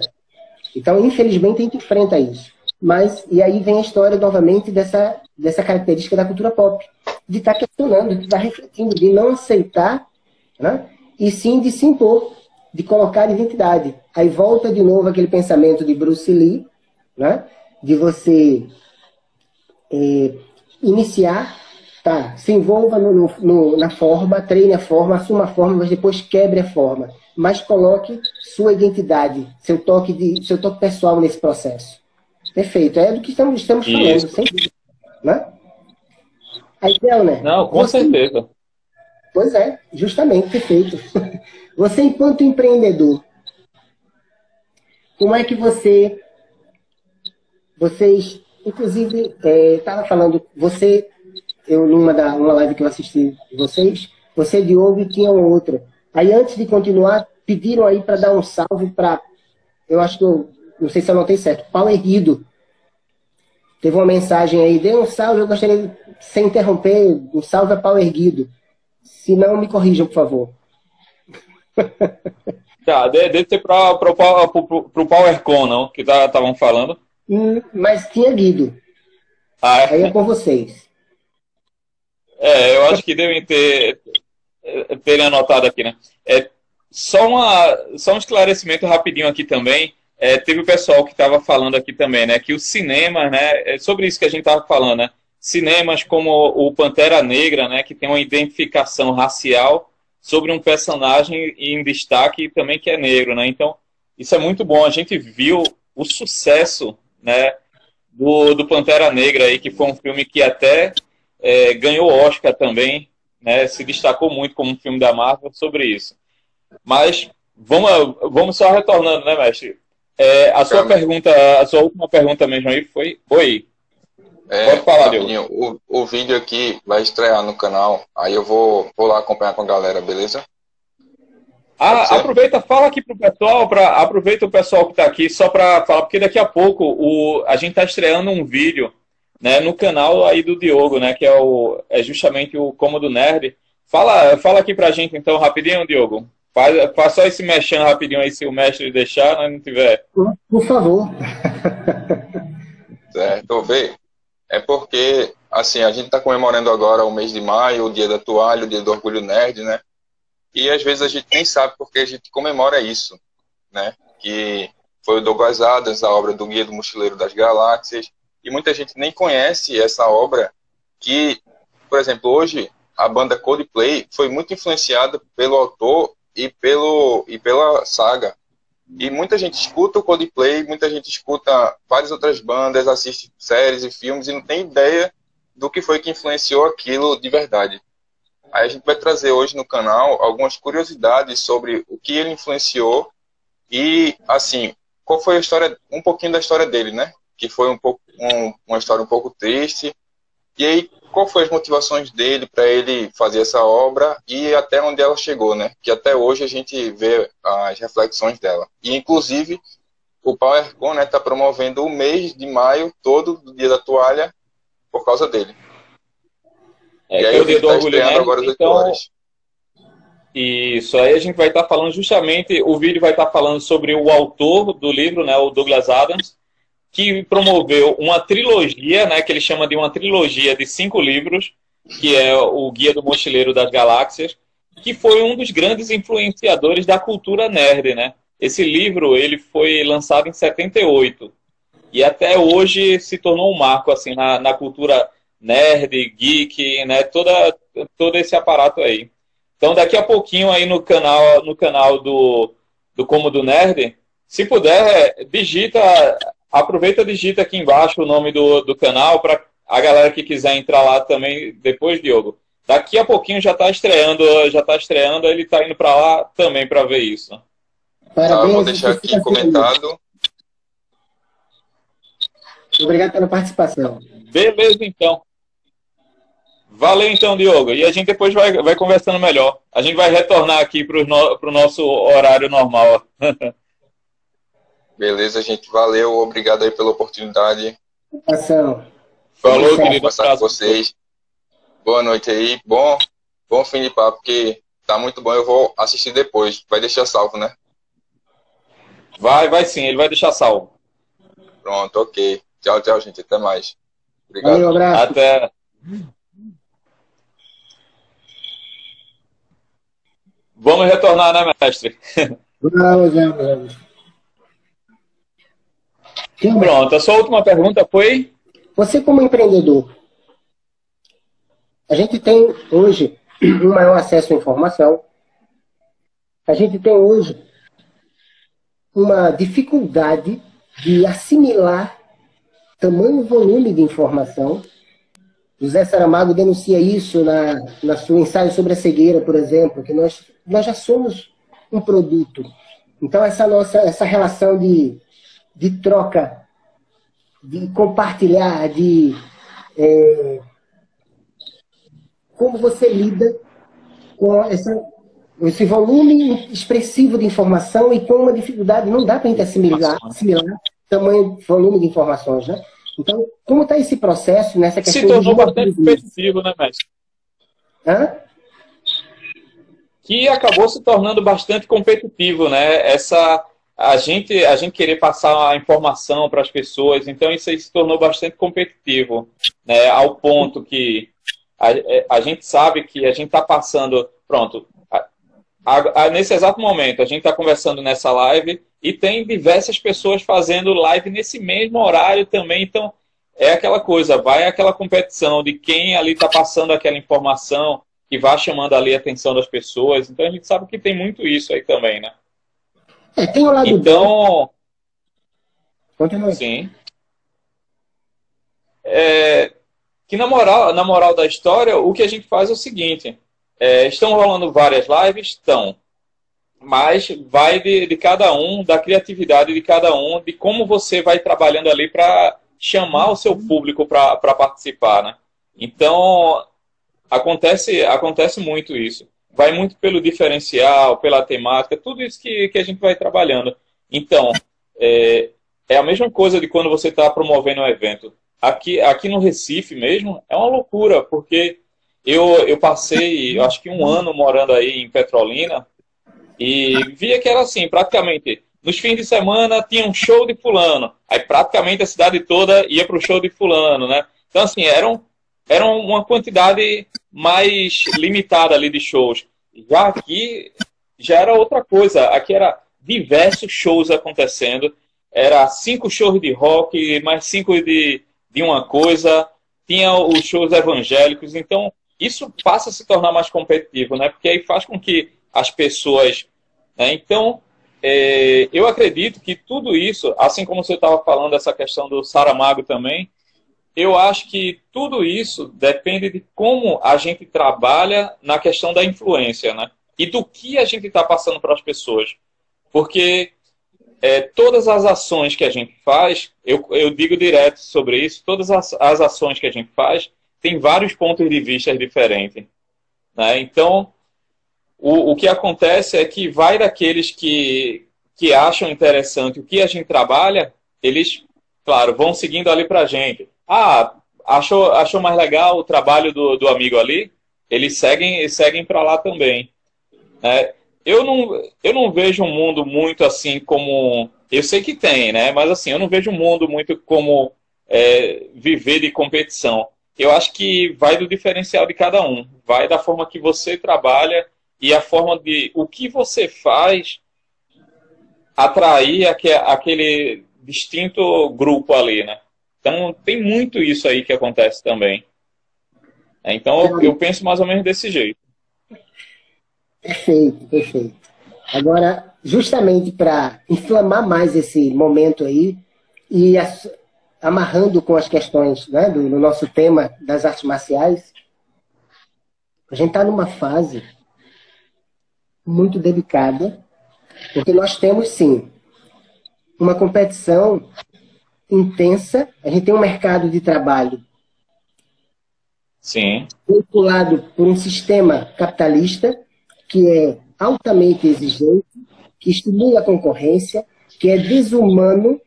Então, infelizmente, a gente enfrenta isso. Mas, e aí vem a história, novamente, dessa característica da cultura pop, de estar questionando, de estar refletindo, de não aceitar, né? E sim de se impor, de colocar identidade. Aí volta de novo aquele pensamento de Bruce Lee, né? De você iniciar, tá, se envolva na forma, treine a forma, assuma a forma, mas depois quebre a forma. Mas coloque sua identidade, seu toque pessoal nesse processo. Perfeito. É do que estamos falando, sempre. Né? Aí, Delner,
não, com certeza.
Pois é, justamente, perfeito. Você, enquanto empreendedor, como é que vocês, inclusive, estava falando, numa live que eu assisti de você, Diogo, e tinha uma outra. Aí, antes de continuar, pediram aí para dar um salve para, eu acho que não sei se eu anotei certo, Pau Erguido. Teve uma mensagem aí, dê um salve, eu gostaria de, sem interromper, um salve a Pau Erguido. Se não, me corrijam, por favor.
Tá, deve ser para o PowerCon, não? Que estavam falando.
Mas tinha Guido. Aí é com vocês.
Eu acho que devem terem anotado aqui, né? Só um esclarecimento rapidinho aqui também. Teve o pessoal que estava falando aqui também, né? Que os cinemas, né? Sobre isso que a gente estava falando, né? Cinemas como o Pantera Negra, né? Que tem uma identificação racial sobre um personagem em destaque também que é negro, né? Então, isso é muito bom. A gente viu o sucesso, né? Do Pantera Negra aí, que foi um filme que até ganhou Oscar também, né? Se destacou muito como um filme da Marvel sobre isso. Mas vamos só retornando, né, mestre? A sua última pergunta mesmo aí foi... Oi. Pode falar, Diogo.
O vídeo aqui vai estrear no canal, aí eu vou lá acompanhar com a galera, beleza?
Aproveita, fala aqui pro pessoal, aproveita o pessoal que está aqui só para falar, porque daqui a pouco a gente está estreando um vídeo, né, no canal aí do Diogo, né, que é justamente o Cômodo Nerd. Fala aqui pra gente então rapidinho, Diogo. Faz só esse mexendo rapidinho aí, se o mestre deixar, né, não tiver.
Por favor.
Certo, vê. É porque, assim, a gente está comemorando agora o mês de maio, o dia da toalha, o dia do orgulho nerd, né? E às vezes a gente nem sabe porque a gente comemora isso, né? Que foi o Douglas Adams, a obra do Guia do Mochileiro das Galáxias, e muita gente nem conhece essa obra que, por exemplo, hoje a banda Coldplay foi muito influenciada pelo autor e pela saga. E muita gente escuta o Coldplay, muita gente escuta várias outras bandas, assiste séries e filmes e não tem ideia do que foi que influenciou aquilo de verdade. Aí a gente vai trazer hoje no canal algumas curiosidades sobre o que ele influenciou e, assim, qual foi a história, um pouquinho da história dele, né? Que foi uma história um pouco triste. E aí, qual foi as motivações dele para ele fazer essa obra e até onde ela chegou, né? Que até hoje a gente vê as reflexões dela. E, inclusive, o PowerCon, né, está promovendo o mês de maio todo do Dia da Toalha por causa dele.
É,
e aí
que é
o
o dia
vídeo
do
está
orgulho
estreando
nerd,
agora às 8
então
horas.
isso aí a gente vai estar falando justamente, o vídeo vai estar falando sobre o autor do livro, né, o Douglas Adams, que promoveu uma trilogia, né, que ele chama de uma trilogia de 5 livros, que é o Guia do Mochileiro das Galáxias, que foi um dos grandes influenciadores da cultura nerd, né? Esse livro, ele foi lançado em 78 e até hoje se tornou um marco assim na cultura nerd, geek, né? Todo esse aparato aí. Então, daqui a pouquinho aí no canal do Cômodo Nerd, se puder, aproveita, digita aqui embaixo o nome do canal para a galera que quiser entrar lá também depois, Diogo. Daqui a pouquinho já está estreando, ele está indo para lá também para ver isso.
Tá, vou
Parabéns,
deixar
você
aqui
fica feliz.
comentado.
Obrigado pela participação.
Beleza, então. Valeu, então, Diogo. E a gente depois vai conversando melhor. A gente vai retornar aqui para o nosso horário normal.
Beleza, gente. Valeu. Obrigado aí pela oportunidade.
Participação.
Foi
Falou,
muito bom
querido.
conversar com vocês. Boa noite aí. Bom fim de papo, porque tá muito bom. Eu vou assistir depois. Vai deixar salvo, né?
Vai sim. Ele vai deixar salvo.
Pronto, ok. Tchau, tchau, gente. Até mais. Obrigado.
Valeu, abraço.
Até. Vamos retornar, né, mestre?
Vamos.
Pronto. A sua última pergunta foi?
Você como empreendedor, a gente tem hoje um maior acesso à informação. A gente tem hoje uma dificuldade de assimilar tamanho volume de informação. José Saramago denuncia isso na sua ensaio sobre a cegueira, por exemplo, que nós já somos um produto. Então, essa relação de troca, de compartilhar, como você lida com esse volume expressivo de informação e com uma dificuldade, não dá para a gente assimilar tamanho, volume de informações, né? Então, como está esse processo nessa questão?
Se tornou bastante competitivo, né, mestre?
Hã?
Que acabou se tornando bastante competitivo, né? A gente querer passar a informação para as pessoas, então isso aí se tornou bastante competitivo, né? Ao ponto que a gente sabe que a gente está passando, pronto, nesse exato momento, a gente está conversando nessa live e tem diversas pessoas fazendo live nesse mesmo horário também, então é aquela coisa, vai aquela competição de quem ali está passando aquela informação que vai chamando ali a atenção das pessoas, então a gente sabe que tem muito isso aí também, né?
Tem o lado
então,
Continue.
sim. Que na moral da história, o que a gente faz é o seguinte, estão rolando várias lives? Estão. Mas vai de cada um, da criatividade de cada um, de como você vai trabalhando ali para chamar o seu público para participar, né? Então, acontece muito isso. Vai muito pelo diferencial, pela temática, tudo isso que a gente vai trabalhando. Então, é a mesma coisa de quando você está promovendo um evento. Aqui no Recife mesmo, é uma loucura, porque eu passei, eu acho que 1 ano morando aí em Petrolina, e via que era assim, praticamente, nos fins de semana tinha um show de fulano, aí praticamente a cidade toda ia para o show de fulano, né? Então, assim, era uma quantidade mais limitada ali de shows. Já aqui, já era outra coisa, aqui era diversos shows acontecendo, era 5 shows de rock, mais 5 de uma coisa, tinha os shows evangélicos, então isso passa a se tornar mais competitivo, né? Porque aí faz com que as pessoas... Né? Então, eu acredito que tudo isso, assim como você estava falando, essa questão do Saramago também, eu acho que tudo isso depende de como a gente trabalha na questão da influência, né? E do que a gente está passando para as pessoas. Porque todas as ações que a gente faz, eu digo direto sobre isso, todas as ações que a gente faz tem vários pontos de vista diferentes. Né? Então, o que acontece é que vai daqueles que acham interessante o que a gente trabalha, eles, claro, vão seguindo ali para a gente. Ah, achou mais legal o trabalho do amigo ali? Eles seguem para lá também. Eu não vejo um mundo muito assim como... Eu sei que tem, né? Mas assim, eu não vejo um mundo muito como viver de competição. Eu acho que vai do diferencial de cada um. Vai da forma que você trabalha e a forma de o que você faz atrair aquele distinto grupo ali, né? Então, tem muito isso aí que acontece também. Então, eu penso mais ou menos desse jeito.
Perfeito, perfeito. Agora, justamente para inflamar mais esse momento aí, e amarrando com as questões, né, do nosso tema das artes marciais, a gente está numa fase muito delicada, porque nós temos, sim, uma competição intensa, a gente tem um mercado de trabalho
Sim.
vinculado por um sistema capitalista que é altamente exigente, que estimula a concorrência, que é desumano.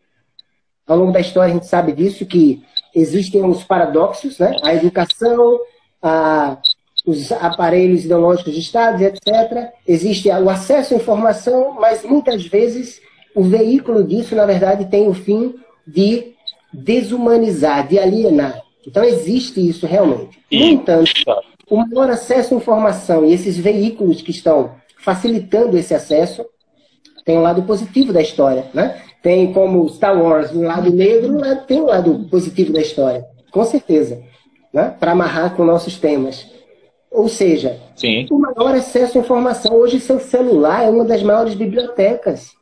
Ao longo da história a gente sabe disso, que existem os paradoxos, né? A educação, os aparelhos ideológicos de Estado, etc. Existe o acesso à informação, mas muitas vezes o veículo disso, na verdade, tem o fim de desumanizar, de alienar. Então existe isso realmente. No entanto, o maior acesso à informação e esses veículos que estão facilitando esse acesso tem um lado positivo da história, né? Tem como Star Wars um lado negro, tem um lado positivo da história, com certeza, né? Para amarrar com nossos temas. Ou seja, sim, o maior acesso à informação. Hoje, seu celular é uma das maiores bibliotecas.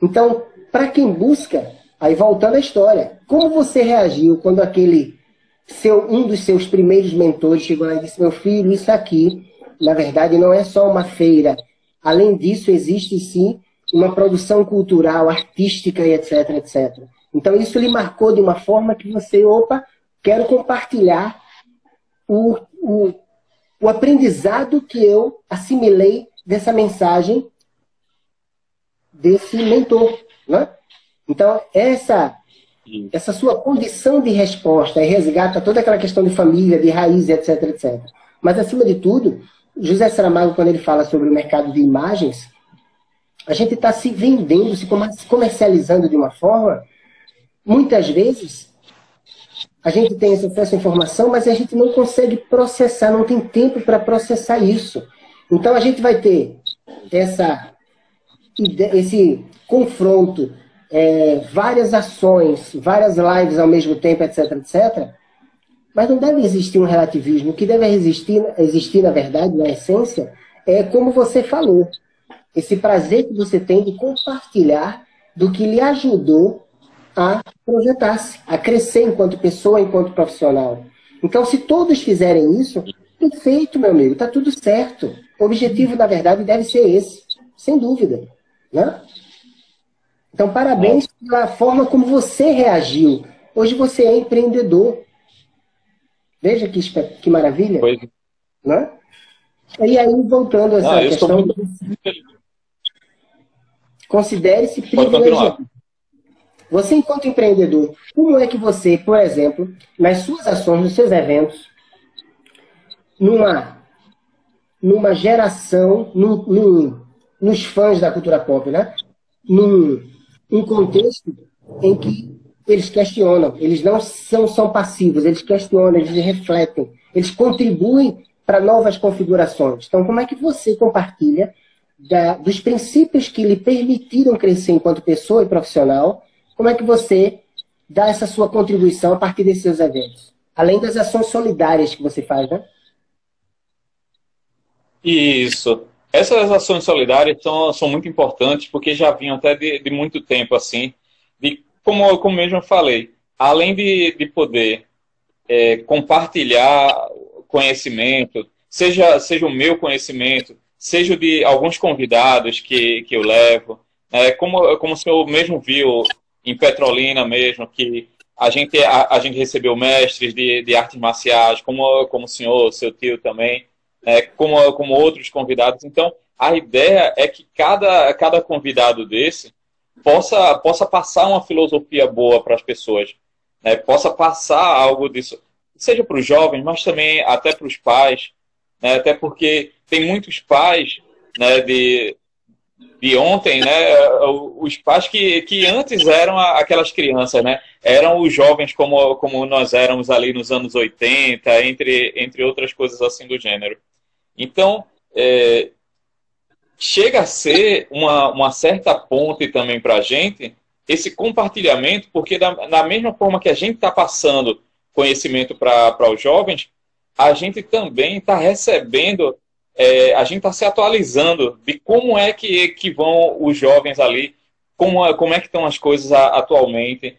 Então, para quem busca, aí voltando à história, como você reagiu quando um dos seus primeiros mentores chegou lá e disse: meu filho, isso aqui, na verdade, não é só uma feira. Além disso, existe sim uma produção cultural, artística e etc, etc. Então, isso lhe marcou de uma forma que você, quero compartilhar o aprendizado que eu assimilei dessa mensagem desse mentor, né? Então, essa sua condição de resposta resgata toda aquela questão de família, de raiz, etc, etc. Mas, acima de tudo, José Saramago, quando ele fala sobre o mercado de imagens, a gente está se vendendo, se comercializando de uma forma, muitas vezes, a gente tem esse acesso à informação, mas a gente não consegue processar, não tem tempo para processar isso. Então, a gente vai ter esse confronto, várias ações, várias lives ao mesmo tempo, etc, etc. Mas não deve existir um relativismo. O que deve existir, na verdade, na essência, é como você falou. Esse prazer que você tem de compartilhar do que lhe ajudou a projetar-se, a crescer enquanto pessoa, enquanto profissional. Então, se todos fizerem isso, perfeito, meu amigo, está tudo certo. O objetivo, na verdade, deve ser esse, sem dúvida, né? Então, parabéns pela forma como você reagiu. Hoje você é empreendedor. Veja que maravilha.
Pois.
Né? E aí, voltando a essa questão... Considere-se privilegiado. Você, enquanto empreendedor, como é que você, por exemplo, nas suas ações, nos seus eventos, numa geração, nos fãs da cultura pop, né? Num contexto em que eles questionam, eles não são passivos, eles questionam, eles refletem, eles contribuem para novas configurações. Então, como é que você compartilha dos princípios que lhe permitiram crescer enquanto pessoa e profissional? Como é que você dá essa sua contribuição a partir desses seus eventos? Além das ações solidárias que você faz, né?
Isso. Essas ações solidárias são muito importantes, porque já vinham até de muito tempo, assim, como mesmo eu falei, além de poder compartilhar conhecimento, seja o meu conhecimento, seja o de alguns convidados que eu levo, como o senhor mesmo viu em Petrolina mesmo, que a gente recebeu mestres de artes marciais, como o senhor, seu tio também, como outros convidados. Então, a ideia é que cada convidado desse possa passar uma filosofia boa para as pessoas, né? Possa passar algo disso, seja para os jovens, mas também até para os pais, né? Até porque tem muitos pais, né, de ontem, né, os pais que antes eram aquelas crianças, né, eram os jovens como nós éramos ali nos anos 80, entre outras coisas assim do gênero. Então, chega a ser uma certa ponte também para a gente, esse compartilhamento, porque da mesma forma que a gente está passando conhecimento para os jovens, a gente também está recebendo, a gente está se atualizando de como é que vão os jovens ali, como é que estão as coisas atualmente.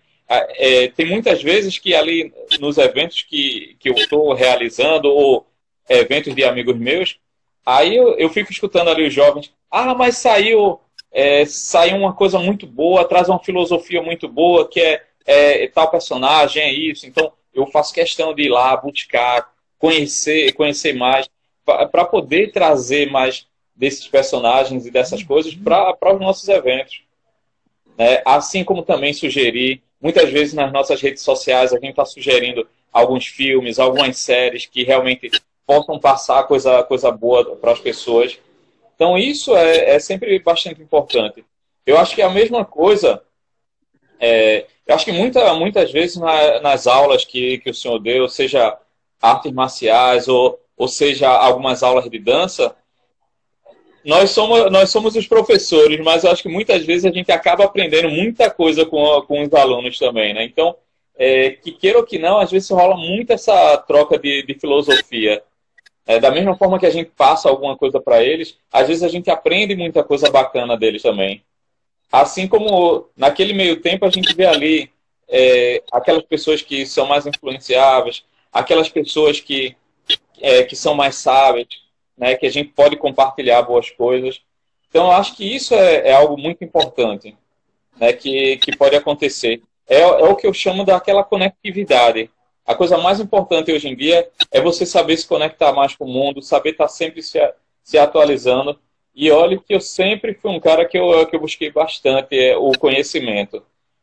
Tem muitas vezes que ali nos eventos que eu estou realizando, ou eventos de amigos meus, aí eu fico escutando ali os jovens, mas saiu uma coisa muito boa, traz uma filosofia muito boa, que é tal personagem, é isso. Então, eu faço questão de ir lá, buscar, conhecer mais, para poder trazer mais desses personagens e dessas coisas para os nossos eventos. Né? Assim como também sugerir, muitas vezes nas nossas redes sociais, a gente está sugerindo alguns filmes, algumas séries que realmente possam passar coisa boa para as pessoas. Então, isso é sempre bastante importante. Eu acho que é a mesma coisa, eu acho que muitas vezes nas aulas que o senhor deu, seja artes marciais ou seja algumas aulas de dança, nós somos os professores, mas eu acho que muitas vezes a gente acaba aprendendo muita coisa com os alunos também, né? Então, que queira ou que não, às vezes rola muito essa troca de filosofia. Da mesma forma que a gente passa alguma coisa para eles, às vezes a gente aprende muita coisa bacana deles também. Assim como naquele meio tempo a gente vê ali aquelas pessoas que são mais influenciáveis, aquelas pessoas que são mais sábias, né, que a gente pode compartilhar boas coisas. Então, eu acho que isso é algo muito importante, né, que pode acontecer. É o que eu chamo daquela conectividade. A coisa mais importante hoje em dia é você saber se conectar mais com o mundo, saber estar sempre se atualizando. E olha que eu sempre fui um cara que eu busquei bastante o conhecimento.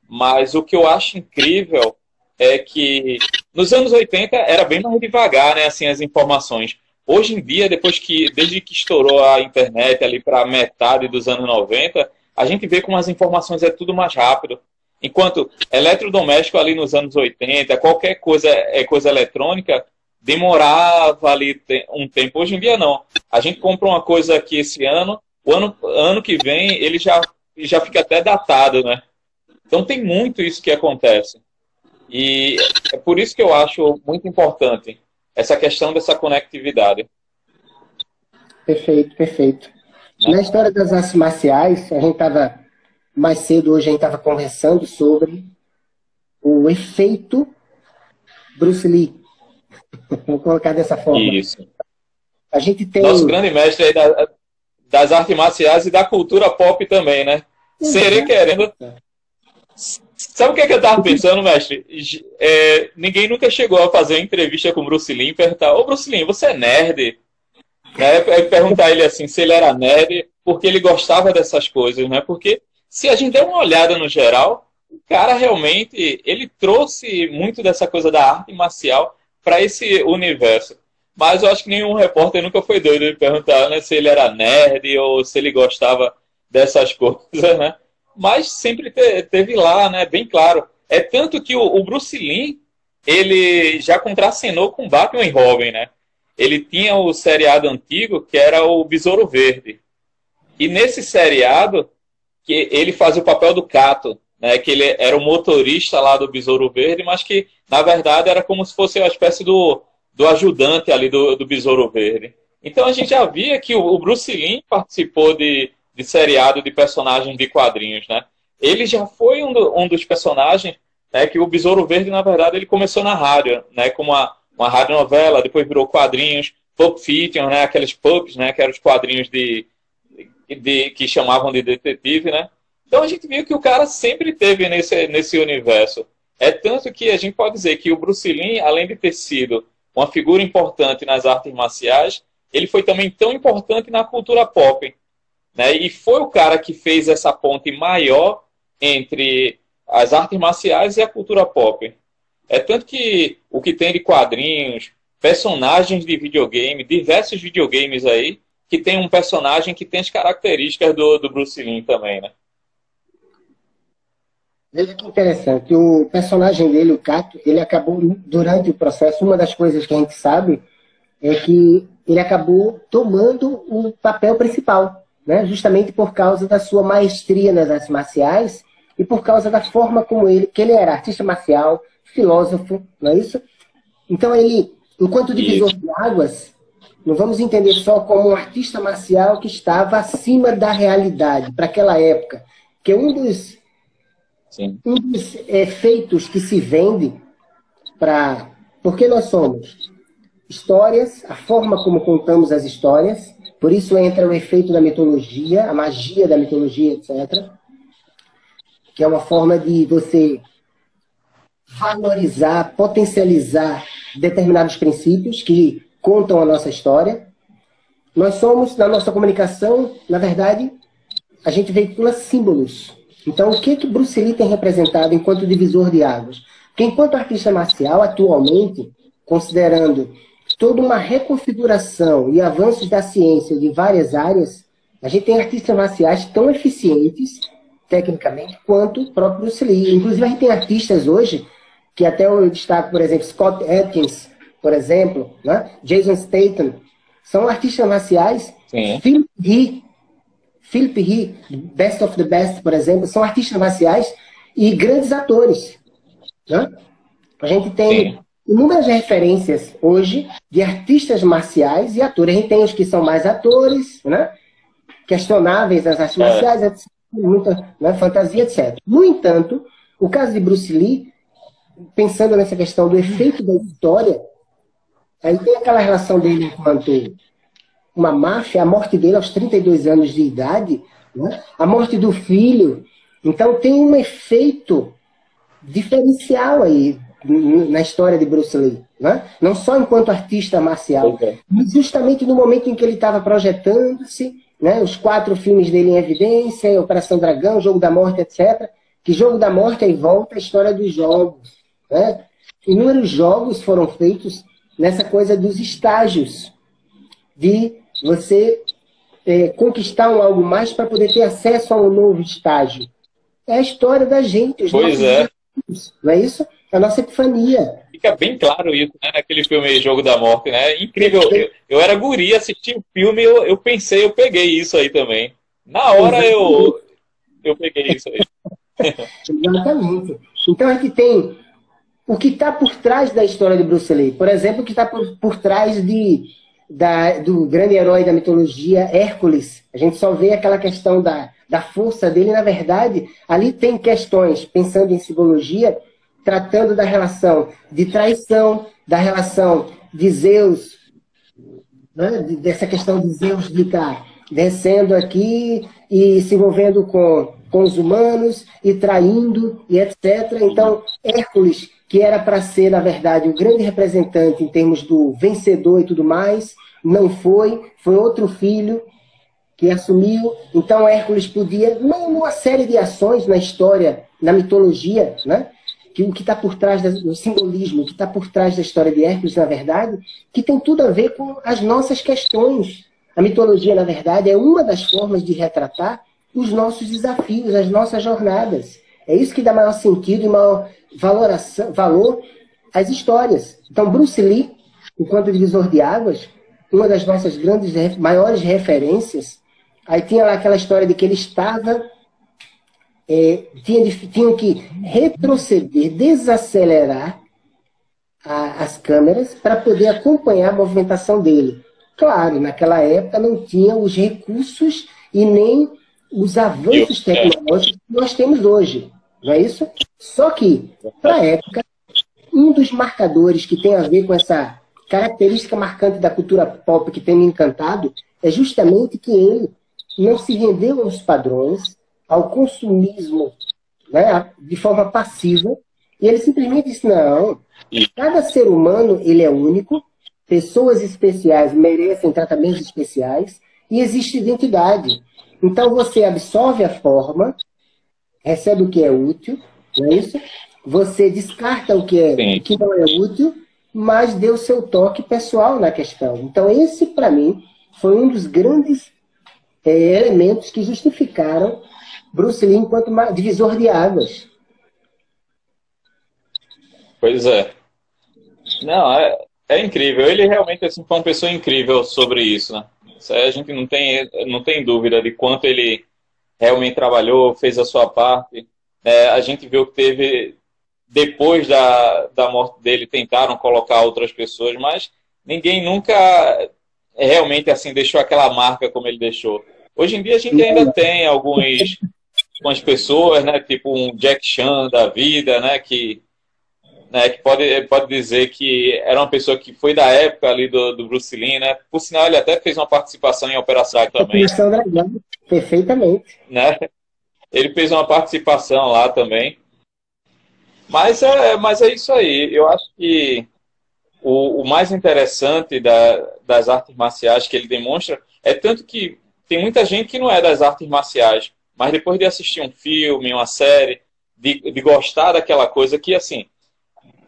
Mas o que eu acho incrível é que nos anos 80 era bem mais devagar, né, assim, as informações. Hoje em dia, desde que estourou a internet ali para metade dos anos 90, a gente vê como as informações é tudo mais rápido. Enquanto eletrodoméstico ali nos anos 80, qualquer coisa eletrônica, demorava ali um tempo. Hoje em dia não. A gente compra uma coisa aqui esse ano, o ano que vem ele já fica até datado, né? Então tem muito isso que acontece. E é por isso que eu acho muito importante essa questão dessa conectividade.
Perfeito, perfeito. Na história das artes marciais, a gente estava mais cedo, hoje a gente estava conversando sobre o efeito Bruce Lee. Vou colocar dessa forma.
Isso.
A gente tem...
Nosso grande mestre aí das artes marciais e da cultura pop também, né? Serei querendo... Sabe o que eu tava pensando, mestre? Ninguém nunca chegou a fazer uma entrevista com o Bruce Lee e perguntar: ô Bruce Lee, você é nerd? Perguntar ele assim, se ele era nerd, porque ele gostava dessas coisas, né? Porque se a gente der uma olhada no geral, o cara realmente, ele trouxe muito dessa coisa da arte marcial para esse universo. Mas eu acho que nenhum repórter nunca foi doido de perguntar, né, se ele era nerd ou se ele gostava dessas coisas, né? Mas sempre teve lá, né, bem claro. É tanto que o Bruce Lee, ele já contracenou com Batman e Robin, né? Ele tinha o seriado antigo, que era o Besouro Verde. E nesse seriado, que ele fazia o papel do Kato, né, que ele era o motorista lá do Besouro Verde, mas que, na verdade, era como se fosse uma espécie do ajudante ali do Besouro Verde. Então a gente já via que o Bruce Lee participou de seriado de personagens de quadrinhos, né? Ele já foi um dos personagens, né, que o Besouro Verde, na verdade, ele começou na rádio, né, como uma radionovela, depois virou quadrinhos, Pulp Fiction, né, aqueles pulps, né, que eram os quadrinhos que chamavam de detetive, né? Então a gente viu que o cara sempre teve nesse universo. É tanto que a gente pode dizer que o Bruce Lee, além de ter sido uma figura importante nas artes marciais, ele foi também tão importante na cultura pop, né? E foi o cara que fez essa ponte maior entre as artes marciais e a cultura pop. É tanto que o que tem de quadrinhos, personagens de videogame, diversos videogames aí, que tem um personagem que tem as características do Bruce Lee também, né?
Veja que interessante. O personagem dele, o Kato, ele acabou, durante o processo, uma das coisas que a gente sabe é que ele acabou tomando o papel principal, né? Justamente por causa da sua maestria nas artes marciais e por causa da forma como que ele era artista marcial, filósofo, não é isso? Então ele, enquanto divisor de águas, não vamos entender só como um artista marcial que estava acima da realidade para aquela época, que um dos efeitos que se vende para... Porque nós somos histórias, a forma como contamos as histórias, por isso entra o efeito da mitologia, a magia da mitologia, etc., que é uma forma de você valorizar, potencializar determinados princípios que contam a nossa história. Nós somos, na nossa comunicação, na verdade, a gente veicula símbolos. Então, o que Bruce Lee tem representado enquanto divisor de águas? Porque enquanto artista marcial, atualmente, considerando toda uma reconfiguração e avanços da ciência de várias áreas, a gente tem artistas marciais tão eficientes, tecnicamente, quanto o próprio Bruce Lee. Inclusive, a gente tem artistas hoje, que até eu destaco, por exemplo, Scott Adkins, por exemplo, né? Jason Statham, são artistas marciais. Philip He, Best of the Best, por exemplo, são artistas marciais e grandes atores, né? A gente tem inúmeras referências hoje de artistas marciais e atores. A gente tem os que são mais atores, né? Questionáveis nas artes marciais, etc. Muita, né, fantasia, etc. No entanto, o caso de Bruce Lee, pensando nessa questão do efeito da história, aí tem aquela relação dele enquanto uma máfia, a morte dele aos 32 anos de idade, né? A morte do filho. Então tem um efeito diferencial aí na história de Bruce Lee, né? Não só enquanto artista marcial, mas justamente no momento em que ele estava projetando-se, né? Os 4 filmes dele em evidência, Operação Dragão, Jogo da Morte, etc. Que Jogo da Morte aí volta a história dos jogos, né? Inúmeros jogos foram feitos nessa coisa dos estágios, de você conquistar algo mais para poder ter acesso a um novo estágio. É a história da gente, os nossos desafios, não é isso? A nossa epifania.
Fica bem claro isso, né? Naquele filme Jogo da Morte, né? Incrível. Eu era guri, assisti o filme, eu pensei, eu peguei isso aí também. Na hora eu peguei isso aí.
Exatamente. Então a gente tem o que está por trás da história de Bruce Lee. Por exemplo, o que está por trás do grande herói da mitologia, Hércules. A gente só vê aquela questão da força dele. Na verdade, ali tem questões, pensando em simbologia, tratando da relação de traição, da relação de Zeus, né? Dessa questão de Zeus de estar descendo aqui e se envolvendo com os humanos e traindo e etc. Então, Hércules, que era para ser, na verdade, o grande representante em termos do vencedor e tudo mais, não foi outro filho que assumiu. Então, Hércules podia, numa série de ações na história, na mitologia, né? Que o que está por trás do simbolismo, o que está por trás da história de Hércules, na verdade, que tem tudo a ver com as nossas questões. A mitologia, na verdade, é uma das formas de retratar os nossos desafios, as nossas jornadas. É isso que dá maior sentido e maior valor às histórias. Então, Bruce Lee, enquanto divisor de águas, uma das nossas maiores referências, aí tinha lá aquela história de que ele estava... tinham que retroceder, desacelerar as câmeras para poder acompanhar a movimentação dele. Claro, naquela época não tinha os recursos e nem os avanços tecnológicos que nós temos hoje, não é isso? Só que, para a época, um dos marcadores que tem a ver com essa característica marcante da cultura pop que tem me encantado é justamente que ele não se rendeu aos padrões, ao consumismo, né, de forma passiva, e ele simplesmente disse, não, cada ser humano ele é único, pessoas especiais merecem tratamentos especiais, e existe identidade. Então você absorve a forma, recebe o que é útil, não é isso? Você descarta o que não é útil, mas dê o seu toque pessoal na questão. Então esse, para mim, foi um dos grandes elementos que justificaram Bruce Lee enquanto divisor de águas.
Pois é. Não, é incrível. Ele realmente assim, foi uma pessoa incrível sobre isso, né? Isso aí a gente não tem dúvida de quanto ele realmente trabalhou, fez a sua parte. A gente viu que teve, depois da morte dele, tentaram colocar outras pessoas, mas ninguém nunca realmente assim deixou aquela marca como ele deixou. Hoje em dia a gente ainda tem algumas pessoas, né, tipo um Jack Chan da vida, né, que pode dizer que era uma pessoa que foi da época ali do Bruce Lee, né? Por sinal, ele até fez uma participação em Operação Dragon também.
Operação Dragon, perfeitamente.
Né? Ele fez uma participação lá também. Mas é isso aí. Eu acho que o mais interessante das artes marciais que ele demonstra é tanto que tem muita gente que não é das artes marciais, mas depois de assistir um filme, uma série, de gostar daquela coisa que, assim,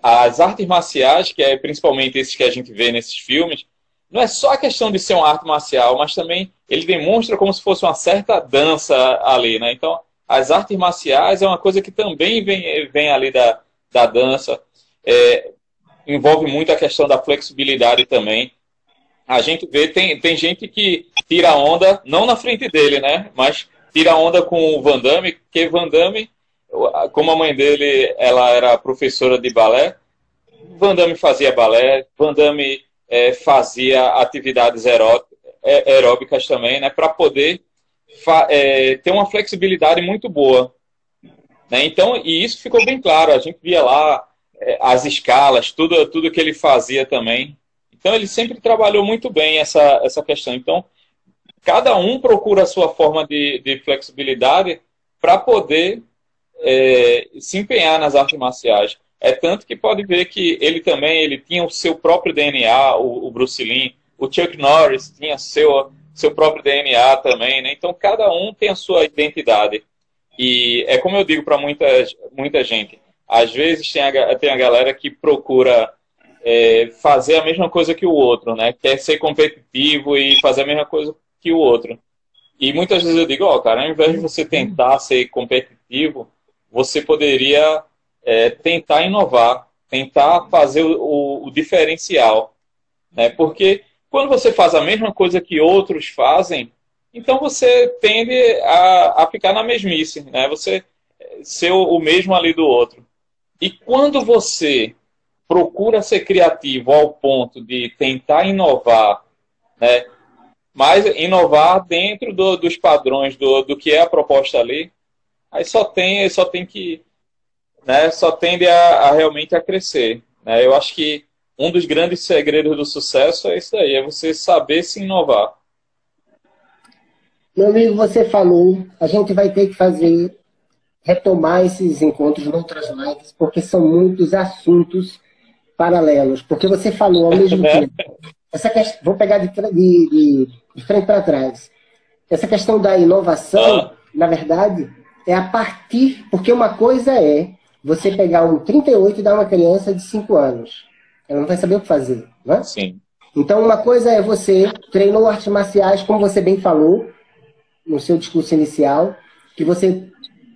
as artes marciais, que é principalmente esses que a gente vê nesses filmes, não é só a questão de ser uma arte marcial, mas também ele demonstra como se fosse uma certa dança ali, né? Então, as artes marciais é uma coisa que também vem ali da dança. Envolve muito a questão da flexibilidade também. A gente vê, tem gente que tira onda, não na frente dele, né? Mas tira onda com o Van Damme, porque Van Damme, como a mãe dele, ela era professora de balé, Van Damme fazia balé, Van Damme fazia atividades aeróbicas também, né, para poder ter uma flexibilidade muito boa. Né? Então, e isso ficou bem claro, a gente via lá as escalas, tudo que ele fazia também. Então, ele sempre trabalhou muito bem essa questão. Então, cada um procura a sua forma de flexibilidade para poder se empenhar nas artes marciais. É tanto que pode ver que ele tinha o seu próprio DNA, o Bruce Lee, o Chuck Norris tinha seu próprio DNA também, né? Então cada um tem a sua identidade. E é como eu digo para muita gente, às vezes tem a galera que procura fazer a mesma coisa que o outro, né? Quer ser competitivo e fazer a mesma coisa que o outro. E muitas vezes eu digo, cara, ao invés de você tentar ser competitivo, você poderia tentar inovar, tentar fazer o diferencial. Né? Porque quando você faz a mesma coisa que outros fazem, então você tende a ficar na mesmice, né? Você ser o mesmo ali do outro. E quando você procura ser criativo ao ponto de tentar inovar, né? Mas inovar dentro dos padrões do que é a proposta ali, aí só tende a realmente a crescer. Né? Eu acho que um dos grandes segredos do sucesso é isso aí, é você saber se inovar.
Meu amigo, você falou, a gente vai ter que retomar esses encontros em outras lives, porque são muitos assuntos paralelos. Porque você falou ao mesmo tempo. Vou pegar de frente para trás. Essa questão da inovação, na verdade, é a partir... Porque uma coisa é você pegar um 38 e dar uma criança de 5 anos. Ela não vai saber o que fazer, né?
Sim.
Então, uma coisa é você treinou artes marciais, como você bem falou, no seu discurso inicial, que você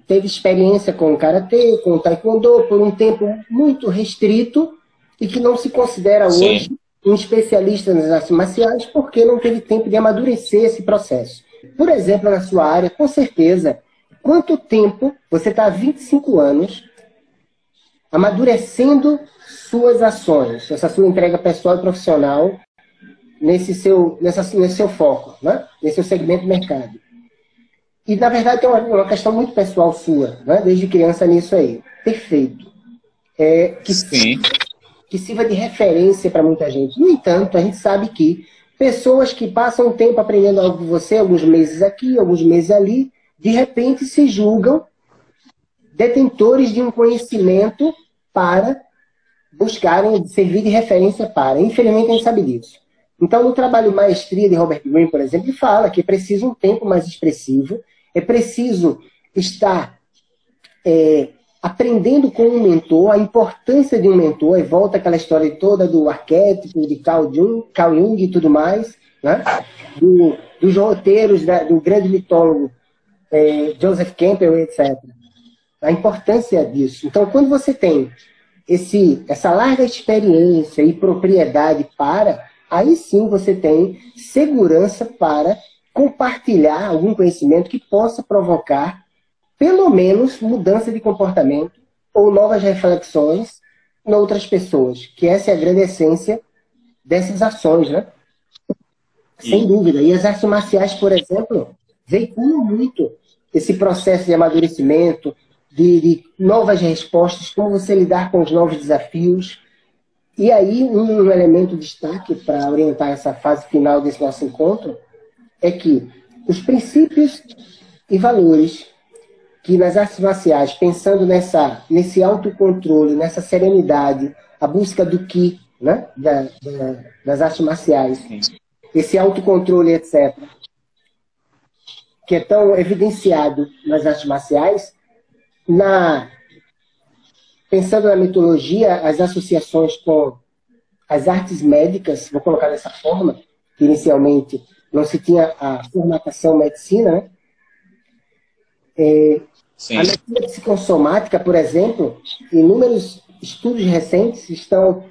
teve experiência com o karatê, com o taekwondo, por um tempo muito restrito, e que não se considera hoje um especialista nas artes marciais, porque não teve tempo de amadurecer esse processo. Por exemplo, na sua área, com certeza, quanto tempo você está há 25 anos amadurecendo suas ações, essa sua entrega pessoal e profissional, nesse seu foco, né? Nesse seu segmento de mercado. E, na verdade, tem uma questão muito pessoal sua, né? Desde criança nisso aí. Perfeito.
Sim.
Que sirva de referência para muita gente. No entanto, a gente sabe que pessoas que passam um tempo aprendendo algo de você, alguns meses aqui, alguns meses ali, de repente se julgam detentores de um conhecimento para buscarem servir de referência para. Infelizmente, a gente sabe disso. Então, no trabalho Maestria de Robert Greene, por exemplo, ele fala que é preciso um tempo mais expressivo, é preciso estar aprendendo com um mentor, a importância de um mentor, e volta aquela história toda do arquétipo, de Carl Jung e tudo mais, né? Dos roteiros do grande mitólogo Joseph Campbell, etc. A importância disso. Então, quando você tem essa larga experiência e propriedade aí sim você tem segurança para compartilhar algum conhecimento que possa provocar, pelo menos, mudança de comportamento ou novas reflexões em outras pessoas, que essa é a grande essência dessas ações, né? Sem dúvida. E as artes marciais, por exemplo, veiculam muito esse processo de amadurecimento, de novas respostas, como você lidar com os novos desafios. E aí, um elemento de destaque para orientar essa fase final desse nosso encontro é que os princípios e valores que nas artes marciais, pensando nesse autocontrole, nessa serenidade, a busca do ki, né, das artes marciais, esse autocontrole, etc., que é tão evidenciado nas artes marciais, pensando na mitologia, as associações com as artes médicas, vou colocar dessa forma, que inicialmente não se tinha a formatação medicina, né? A medicina psicossomática, por exemplo, inúmeros estudos recentes estão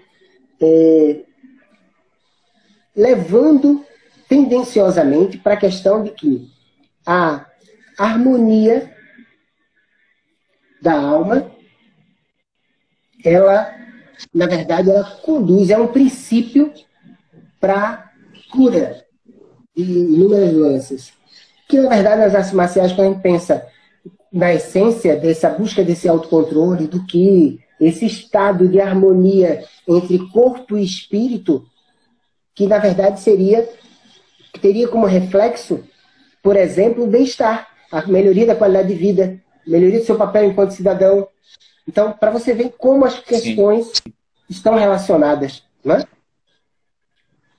levando tendenciosamente para a questão de que a harmonia da alma, ela, na verdade, ela conduz, é um princípio para cura de inúmeras doenças. Que, na verdade, nas artes marciais, quando a gente pensa na essência dessa busca desse autocontrole, do que esse estado de harmonia entre corpo e espírito, que, na verdade, teria como reflexo, por exemplo, o bem-estar, a melhoria da qualidade de vida, melhoria do seu papel enquanto cidadão. Então, para você ver como as questões estão relacionadas, né?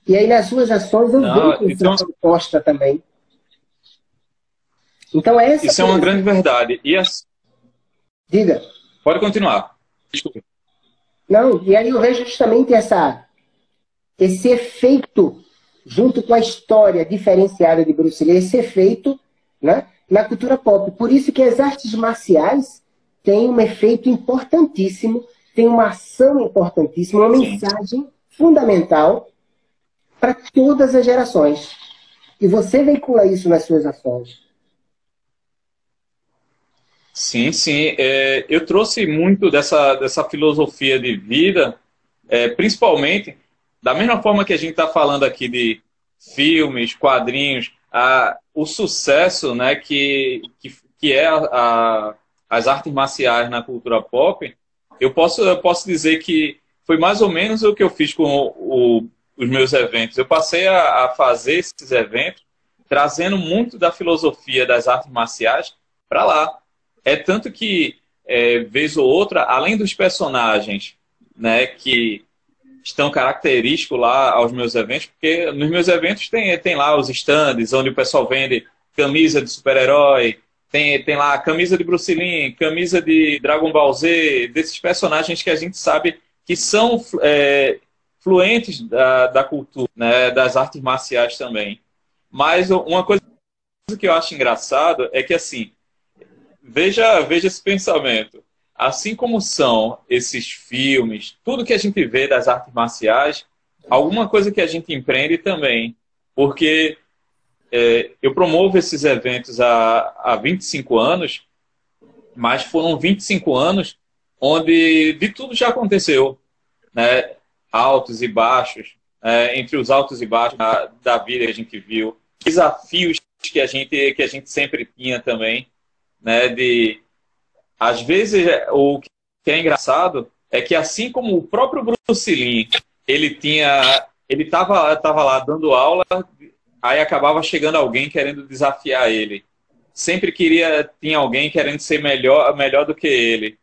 E aí, nas suas ações, eu vejo essa proposta também. Então,
isso é uma grande verdade.
Diga.
Pode continuar. Desculpa.
Não, e aí eu vejo justamente esse efeito, junto com a história diferenciada de Bruce Lee, esse efeito, né, na cultura pop. Por isso que as artes marciais têm um efeito importantíssimo, têm uma ação importantíssima, uma mensagem fundamental para todas as gerações. E você veicula isso nas suas ações.
Sim, sim. Eu trouxe muito dessa filosofia de vida, principalmente da mesma forma que a gente está falando aqui de filmes, quadrinhos, o sucesso, né, que é as artes marciais na cultura pop. Eu posso dizer que foi mais ou menos o que eu fiz com os meus eventos. Eu passei a fazer esses eventos trazendo muito da filosofia das artes marciais para lá. É tanto que, vez ou outra, além dos personagens, né, que estão característicos lá aos meus eventos, porque nos meus eventos tem lá os stands, onde o pessoal vende camisa de super-herói, tem lá camisa de Bruce Lee, camisa de Dragon Ball Z, desses personagens que a gente sabe que são fluentes da cultura, né, das artes marciais também. Mas uma coisa que eu acho engraçado é que, assim, Veja esse pensamento. Assim como são esses filmes, tudo que a gente vê das artes marciais, alguma coisa que a gente empreende também. Porque eu promovo esses eventos há 25 anos, mas foram 25 anos onde de tudo já aconteceu, né? Altos e baixos. entre os altos e baixos da vida que a gente viu, desafios que a gente sempre tinha também, né? Às vezes, o que é engraçado é que, assim como o próprio Bruce Lee, ele estava lá dando aula, aí acabava chegando alguém querendo desafiar ele. Sempre tinha alguém querendo ser melhor do que ele.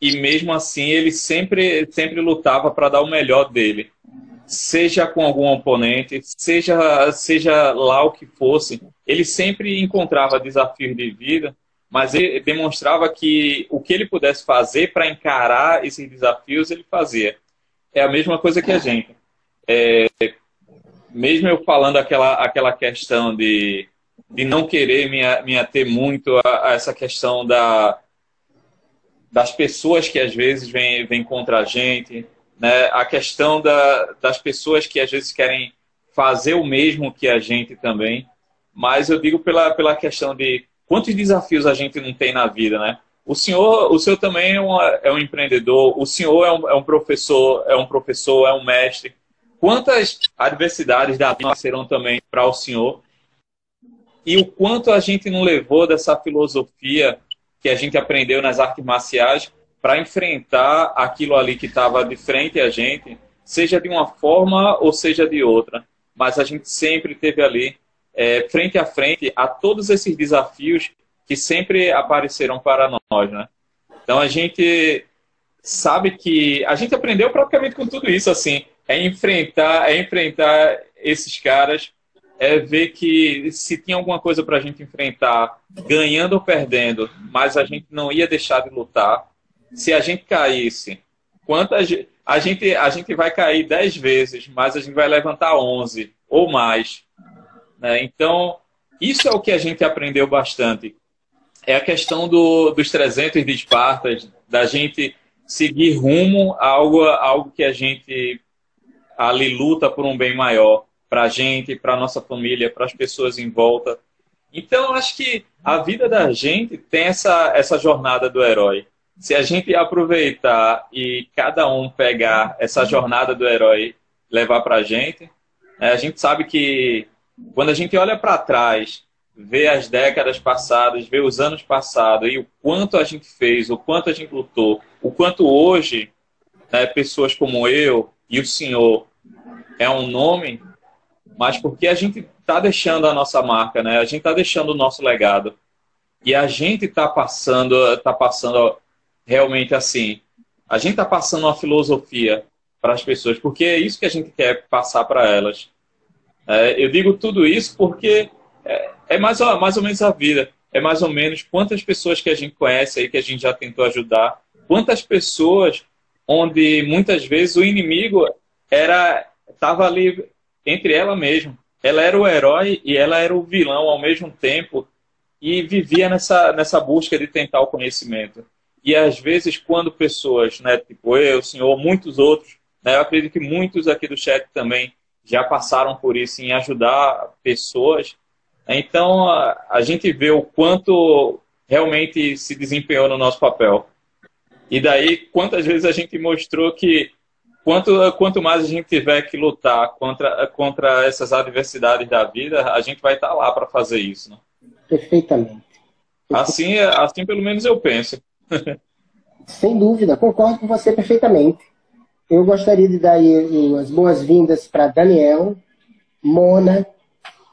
E mesmo assim, ele sempre lutava para dar o melhor dele. Seja com algum oponente, seja lá o que fosse, ele sempre encontrava desafios de vida, mas ele demonstrava que o que ele pudesse fazer para encarar esses desafios, ele fazia. É a mesma coisa que a gente. Mesmo eu falando aquela questão de não querer me ater muito a essa questão das pessoas que às vezes vêm contra a gente, né? A questão das pessoas que às vezes querem fazer o mesmo que a gente também, mas eu digo pela questão de quantos desafios a gente não tem na vida, né? O senhor também é um empreendedor, o senhor é um professor, é um mestre. Quantas adversidades da vida serão também para o senhor? E o quanto a gente não levou dessa filosofia que a gente aprendeu nas artes marciais para enfrentar aquilo ali que estava de frente a gente, seja de uma forma ou seja de outra. Mas a gente sempre teve ali, frente a frente, a todos esses desafios que sempre apareceram para nós, né? Então a gente sabe que a gente aprendeu praticamente com tudo isso, assim, enfrentar esses caras, ver que se tinha alguma coisa para a gente enfrentar, ganhando ou perdendo, mas a gente não ia deixar de lutar. Se a gente caísse, a gente vai cair 10 vezes, mas a gente vai levantar 11 ou mais, né? Então, isso é o que a gente aprendeu bastante. É a questão dos 300 de Esparta, da gente seguir rumo a algo que a gente ali luta por um bem maior, para a gente, para a nossa família, para as pessoas em volta. Então, acho que a vida da gente tem essa jornada do herói. Se a gente aproveitar e cada um pegar essa jornada do herói, levar para a gente sabe que quando a gente olha para trás, vê as décadas passadas, vê os anos passados e o quanto a gente fez, o quanto a gente lutou, o quanto hoje, pessoas como eu e o senhor é um nome, mas porque a gente está deixando a nossa marca, né? A gente está deixando o nosso legado. E a gente está passando realmente assim, a gente está passando uma filosofia para as pessoas, porque é isso que a gente quer passar para elas. Eu digo tudo isso porque é mais ou menos a vida. É mais ou menos quantas pessoas que a gente conhece aí, que a gente já tentou ajudar, quantas pessoas onde muitas vezes o inimigo estava ali entre ela mesma. Ela era o herói e ela era o vilão ao mesmo tempo e vivia nessa busca de tentar o conhecimento. E às vezes quando pessoas, né, tipo eu, o senhor, muitos outros, né, eu acredito que muitos aqui do chat também já passaram por isso em ajudar pessoas. Então a gente vê o quanto realmente se desempenhou no nosso papel. E daí quantas vezes a gente mostrou que quanto mais a gente tiver que lutar contra essas adversidades da vida, a gente vai estar lá para fazer isso, né?
Perfeitamente.
Assim pelo menos eu penso.
Sem dúvida, concordo com você perfeitamente. Eu gostaria de dar aí as boas-vindas para Daniel, Mona,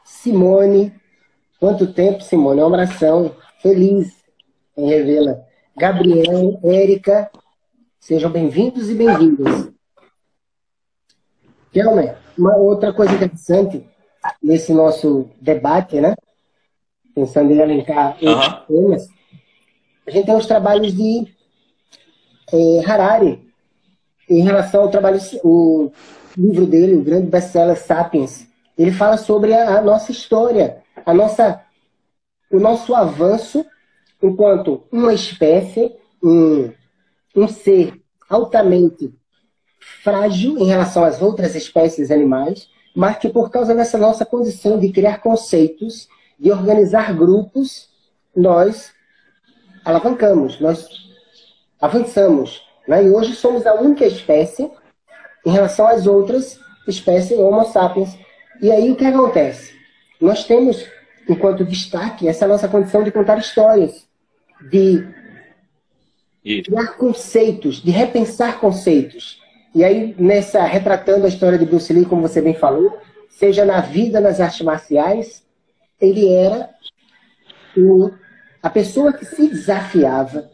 Simone. Quanto tempo, Simone? Um abração. Feliz em revê-la. Gabriel, Érica, sejam bem-vindos e bem-vindas. Kelmer, uma outra coisa interessante nesse nosso debate, né? Pensando em elencar outros temas, a gente tem os trabalhos de Harari em relação ao trabalho, o livro dele, o grande best-seller Sapiens. Ele fala sobre a nossa história, o nosso avanço enquanto uma espécie, um ser altamente frágil em relação às outras espécies animais, mas que por causa dessa nossa condição de criar conceitos, de organizar grupos, nós alavancamos, nós avançamos, né? E hoje somos a única espécie, em relação às outras, espécie Homo sapiens. E aí o que acontece? Nós temos, enquanto destaque, essa nossa condição de contar histórias, de criar conceitos, de repensar conceitos. E aí, retratando a história de Bruce Lee, como você bem falou, seja na vida, nas artes marciais, ele era a pessoa que se desafiava,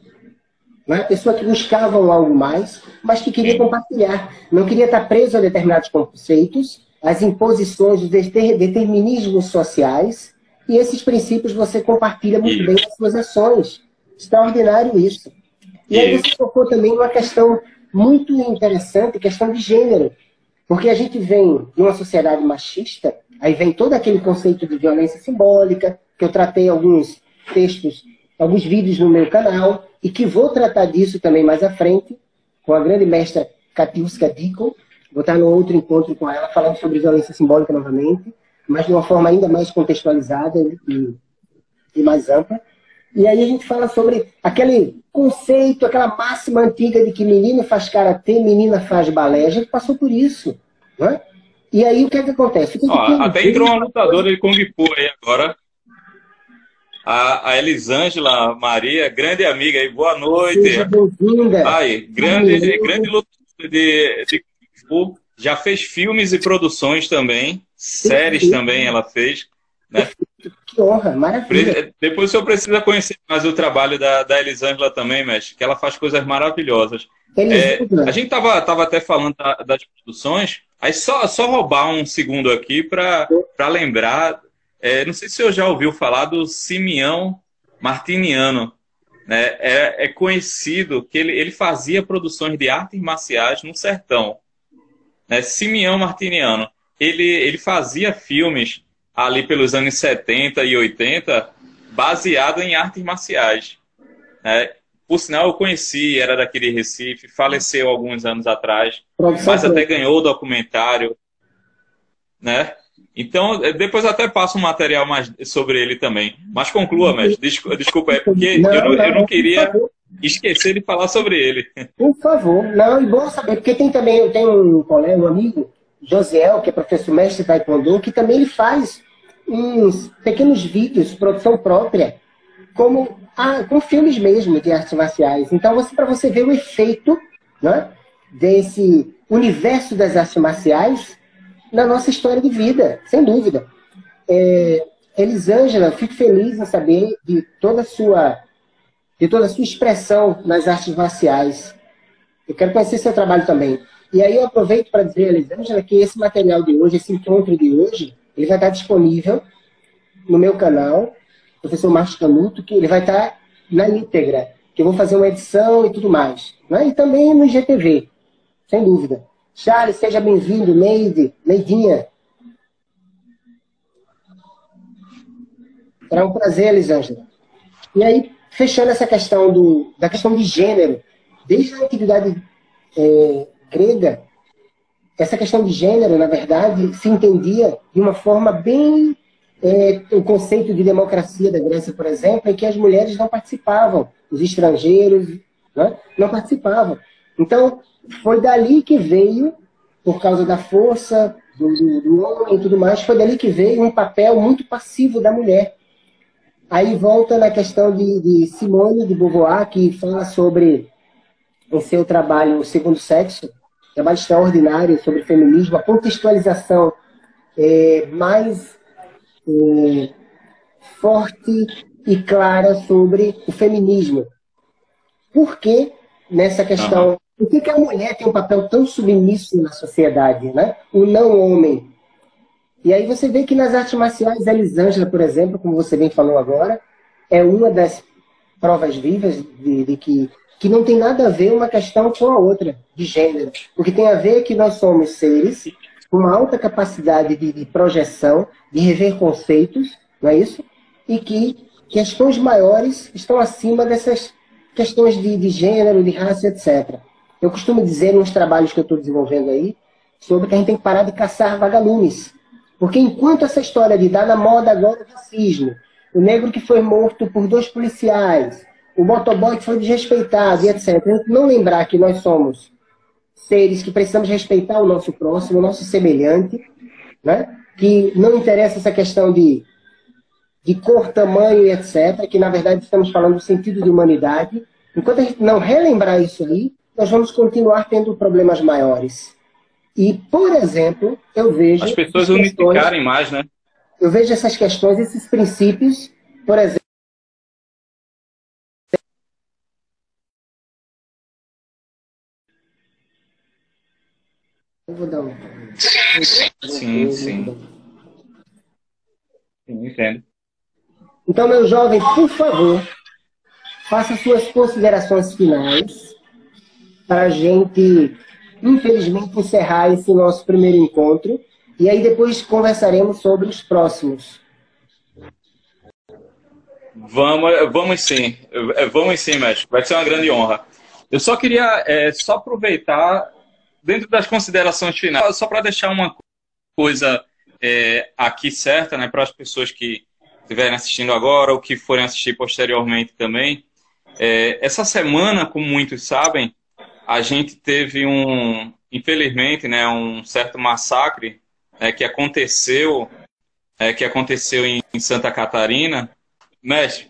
né? A pessoa que buscava algo mais, mas que queria compartilhar. Não queria estar preso a determinados conceitos, às imposições, os determinismos sociais, e esses princípios você compartilha muito bem nas suas ações. Extraordinário isso. E aí você tocou também uma questão muito interessante, questão de gênero. Porque a gente vem de uma sociedade machista, aí vem todo aquele conceito de violência simbólica, que eu tratei alguns textos, alguns vídeos no meu canal, e que vou tratar disso também mais à frente, com a grande mestra Katiuska Dicko. Vou estar no outro encontro com ela, falando sobre violência simbólica novamente, mas de uma forma ainda mais contextualizada e mais ampla. E aí a gente fala sobre aquele conceito, aquela máxima antiga de que menino faz karatê, menina faz balé. A gente passou por isso, né? E aí o que é que acontece?
Até entrou uma lutadora de Kung Fu aí agora. A Elisângela Maria, grande amiga aí, boa noite.
Seja bem-vinda.
Ai, grande lutadora de Kung Fu. Já fez filmes e produções também, séries também ela fez, né?
Que honra, maravilha.
Depois o senhor precisa conhecer mais o trabalho da Elisângela também, mestre, que ela faz coisas maravilhosas. A gente tava até falando das produções, aí só roubar um segundo aqui para lembrar, não sei se o senhor já ouviu falar do Simeão Martiniano, né? É conhecido que ele fazia produções de artes marciais no sertão, né? Simeão Martiniano. Ele fazia filmes ali pelos anos 70 e 80, baseado em artes marciais. Por sinal, eu conheci, era daqui de Recife, faleceu alguns anos atrás, mas até ganhou o documentário, né? Então, depois até passo um material mais sobre ele também. Mas conclua, mestre. Desculpa, é porque eu não queria esquecer de falar sobre ele.
Por favor. Não, e bom saber, porque tem um colega, um amigo, Josiel, que é professor mestre de Taekwondo, que também ele faz uns pequenos vídeos, produção própria, com filmes mesmo de artes marciais. Então, para você ver o efeito, né, desse universo das artes marciais na nossa história de vida, sem dúvida. Elisângela, fico feliz em saber de toda a sua expressão nas artes marciais. Eu quero conhecer seu trabalho também. E aí eu aproveito para dizer, Elisângela, que esse material de hoje, esse encontro de hoje, ele vai estar disponível no meu canal, professor Marcos Canuto, que ele vai estar na íntegra, que eu vou fazer uma edição e tudo mais. Né? E também no IGTV, sem dúvida. Charles, seja bem-vindo. Neidinha. Será um prazer, Elisângela. E aí, fechando essa questão da questão de gênero, desde a antiguidade grega, essa questão de gênero, na verdade, se entendia de uma forma bem... o conceito de democracia da Grécia, por exemplo, em que as mulheres não participavam, os estrangeiros, né, não participavam. Então, foi dali que veio, por causa da força do homem e tudo mais, foi dali que veio um papel muito passivo da mulher. Aí volta na questão de Simone de Beauvoir, que fala sobre, em seu trabalho O Segundo Sexo, trabalho extraordinário sobre feminismo, a contextualização mais forte e clara sobre o feminismo. Por que nessa questão... Por que a mulher tem um papel tão submisso na sociedade, né? O não-homem. E aí você vê que nas artes marciais, a Elisângela, por exemplo, como você bem falou agora, é uma das provas vivas de que não tem nada a ver uma questão com a outra, de gênero. O que tem a ver é que nós somos seres com uma alta capacidade de projeção, de rever conceitos, não é isso? E que questões maiores estão acima dessas questões de gênero, de raça, etc. Eu costumo dizer nos trabalhos que eu estou desenvolvendo aí, sobre que a gente tem que parar de caçar vagalumes. Porque enquanto essa história de dar na moda agora o racismo, o negro que foi morto por 2 policiais, o motoboy que foi desrespeitado, e etc., não lembrar que nós somos seres que precisamos respeitar o nosso próximo, o nosso semelhante, né? Que não interessa essa questão de cor, tamanho e etc., que na verdade estamos falando do sentido de humanidade. Enquanto a gente não relembrar isso aí, nós vamos continuar tendo problemas maiores. E, por exemplo, eu vejo...
As pessoas unificarem mais, né?
Eu vejo essas questões, esses princípios, por exemplo... Eu vou dar um...
Sim, sim. Sim, entendo.
Então, meu jovem, por favor, faça suas considerações finais para a gente, infelizmente, encerrar esse nosso primeiro encontro. E aí depois conversaremos sobre os próximos.
Vamos sim. Vamos sim, mestre. Vai ser uma grande honra. Eu só queria só aproveitar, dentro das considerações finais, só para deixar uma coisa aqui certa, né, para as pessoas que estiverem assistindo agora ou que forem assistir posteriormente também. Essa semana, como muitos sabem, a gente teve infelizmente, né, um certo massacre que aconteceu em Santa Catarina. Mestre,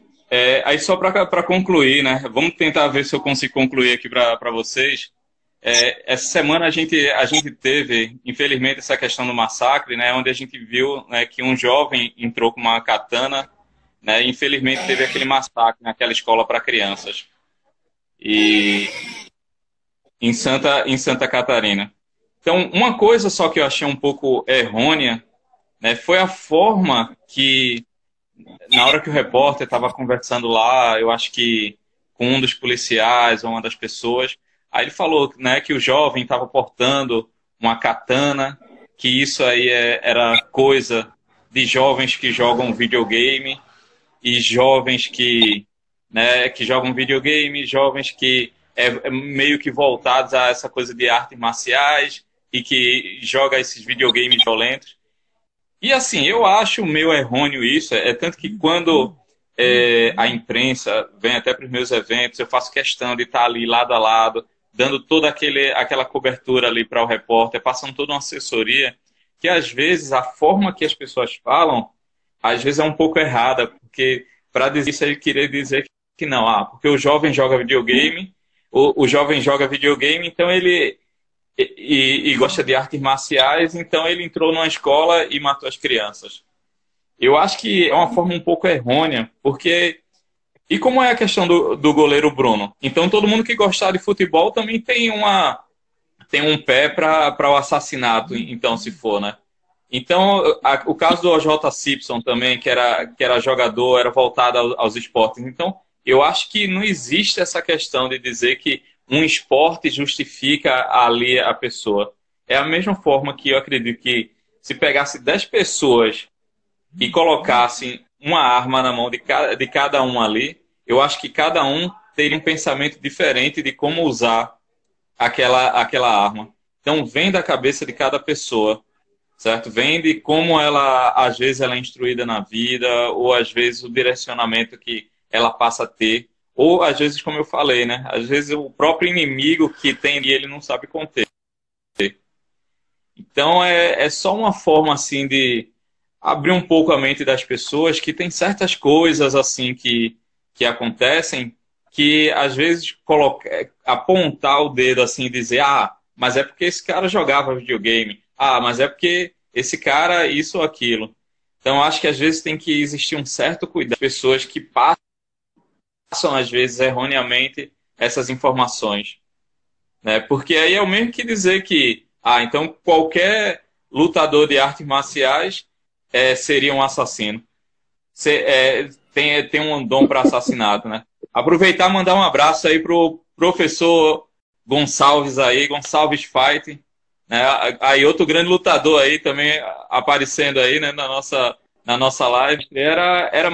aí só para concluir, né, vamos tentar ver se eu consigo concluir aqui para vocês. Essa semana a gente teve, infelizmente, essa questão do massacre, né, onde a gente viu, né, que um jovem entrou com uma katana, né, e infelizmente teve aquele massacre naquela escola para crianças. E em Santa Catarina. Então, uma coisa só que eu achei um pouco errônea, né, foi a forma que, na hora que o repórter estava conversando lá, eu acho que com um dos policiais ou uma das pessoas, aí ele falou, né, que o jovem estava portando uma katana, que isso aí era coisa de jovens que jogam videogame e jovens que jogam videogame, jovens que meio que voltados a essa coisa de artes marciais e que joga esses videogames violentos. E assim, eu acho meio errôneo isso, tanto que quando a imprensa vem até para os meus eventos, eu faço questão de estar ali lado a lado, dando toda aquela cobertura ali para o repórter, passando toda uma assessoria, que às vezes a forma que as pessoas falam, às vezes é um pouco errada, porque para dizer isso ele queria dizer que não, porque o jovem joga videogame, o jovem joga videogame, então ele e gosta de artes marciais, então ele entrou numa escola e matou as crianças. Eu acho que é uma forma um pouco errônea, porque... E como é a questão do goleiro Bruno? Então todo mundo que gostar de futebol também tem um pé para o assassinato, então, se for, né? Então, o caso do O.J. Simpson também, que era jogador, era voltado aos esportes. Então, eu acho que não existe essa questão de dizer que um esporte justifica ali a pessoa. É a mesma forma que eu acredito que se pegasse 10 pessoas e colocassem uma arma na mão de cada um ali, eu acho que cada um teria um pensamento diferente de como usar aquela arma. Então, vem da cabeça de cada pessoa, certo? Vem de como ela, às vezes, ela é instruída na vida, ou às vezes o direcionamento que ela passa a ter, ou às vezes, como eu falei, né? Às vezes o próprio inimigo que tem ali, ele não sabe conter. Então, é só uma forma, assim, de abrir um pouco a mente das pessoas, que tem certas coisas, assim, que acontecem, que às vezes apontar o dedo assim e dizer, mas é porque esse cara jogava videogame, mas é porque esse cara isso ou aquilo. Então acho que às vezes tem que existir um certo cuidado das pessoas que passam às vezes erroneamente essas informações, né? Porque aí é o mesmo que dizer que então qualquer lutador de artes marciais seria um assassino. Tem um dom para assassinato, né? Aproveitar e mandar um abraço aí pro professor Gonçalves aí, Gonçalves Fight, né? Aí outro grande lutador aí também aparecendo aí, né, na nossa live. Era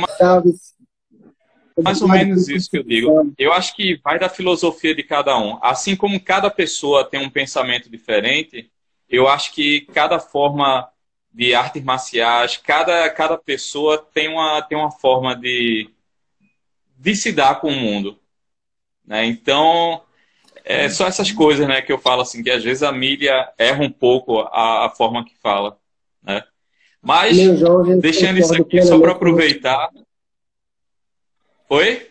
mais ou menos isso que eu digo. Eu acho que vai da filosofia de cada um. Assim como cada pessoa tem um pensamento diferente, eu acho que cada forma de artes marciais, cada pessoa tem uma forma de se dar com o mundo, né? Então, É só essas coisas, né, que eu falo assim, que às vezes a mídia erra um pouco a forma que fala, né? Mas,
Meu jovem,
deixando isso
concordo
aqui só para
plenamente com você.
aproveitar. Oi?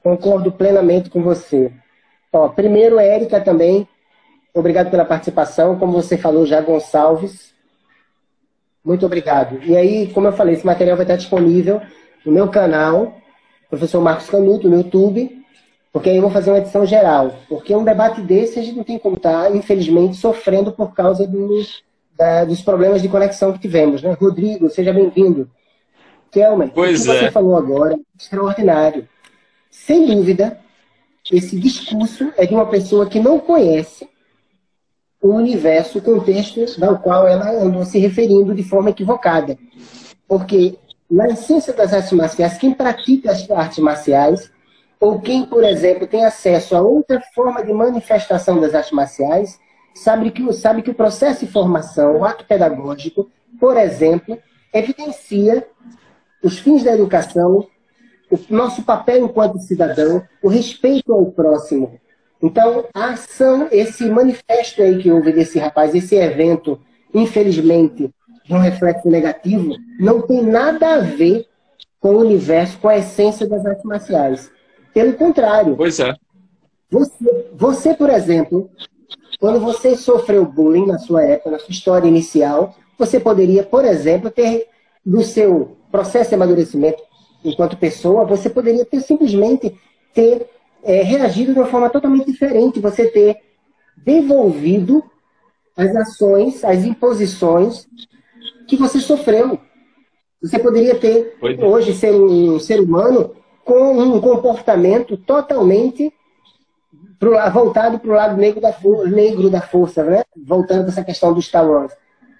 Concordo plenamente com você. Ó, primeiro, Érica também, obrigado pela participação. Como você falou já, Gonçalves, muito obrigado. E aí, como eu falei, esse material vai estar disponível no meu canal, Professor Marcos Canuto, no YouTube, porque aí eu vou fazer uma edição geral. Porque um debate desse a gente não tem como estar, infelizmente, sofrendo por causa dos problemas de conexão que tivemos, né? Rodrigo, seja bem-vindo. Kelmer, o que
Pois
você
é.
falou agora é extraordinário. Sem dúvida, esse discurso é de uma pessoa que não conhece o universo, o contexto ao qual ela andou se referindo de forma equivocada. Porque, na essência das artes marciais, quem pratica as artes marciais, ou quem, por exemplo, tem acesso a outra forma de manifestação das artes marciais, sabe que o processo de formação, o ato pedagógico, por exemplo, evidencia os fins da educação, o nosso papel enquanto cidadão, o respeito ao próximo. Então, a ação, esse manifesto aí que houve desse rapaz, esse evento, infelizmente, de um reflexo negativo, não tem nada a ver com o universo, com a essência das artes marciais. Pelo contrário,
Pois é.
você, por exemplo, quando você sofreu bullying na sua época, na sua história inicial, você poderia, por exemplo, ter, no seu processo de amadurecimento enquanto pessoa, você poderia ter simplesmente ter reagido de uma forma totalmente diferente, você ter devolvido as ações, as imposições que você sofreu. Você poderia ter, hoje, ser um ser humano com um comportamento totalmente voltado para o lado negro da força, né? Voltando para essa questão do Star Wars.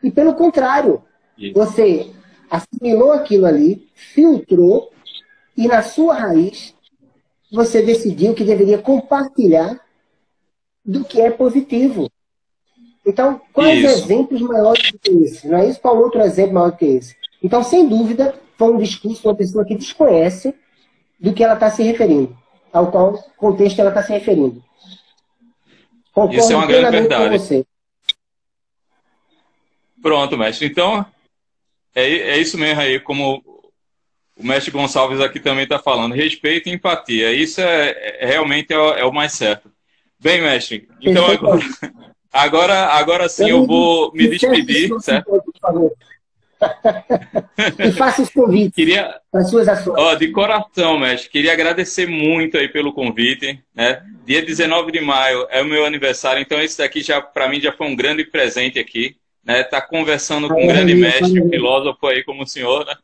E pelo contrário, você assimilou aquilo ali, filtrou, e na sua raiz você decidiu que deveria compartilhar do que é positivo. Então, quais exemplos maiores do que esse? Não é isso? Qual outro exemplo maior do que esse? Então, sem dúvida, foi um discurso de uma pessoa que desconhece do que ela está se referindo, ao qual contexto ela está se referindo. Concordo
isso é uma grande
plenamente
verdade.
com você.
Pronto, mestre. Então, é isso mesmo aí, como o mestre Gonçalves aqui também está falando. Respeito e empatia. Isso realmente é o mais certo. Bem, mestre, então agora sim eu vou me despedir, certo?
Por favor. E faça os convites para as suas ações.
De coração, mestre, queria agradecer muito aí pelo convite, né? Dia 19 de maio é o meu aniversário, então esse daqui para mim já foi um grande presente aqui, né? Tá conversando com um grande mestre, filósofo aí como o senhor, né?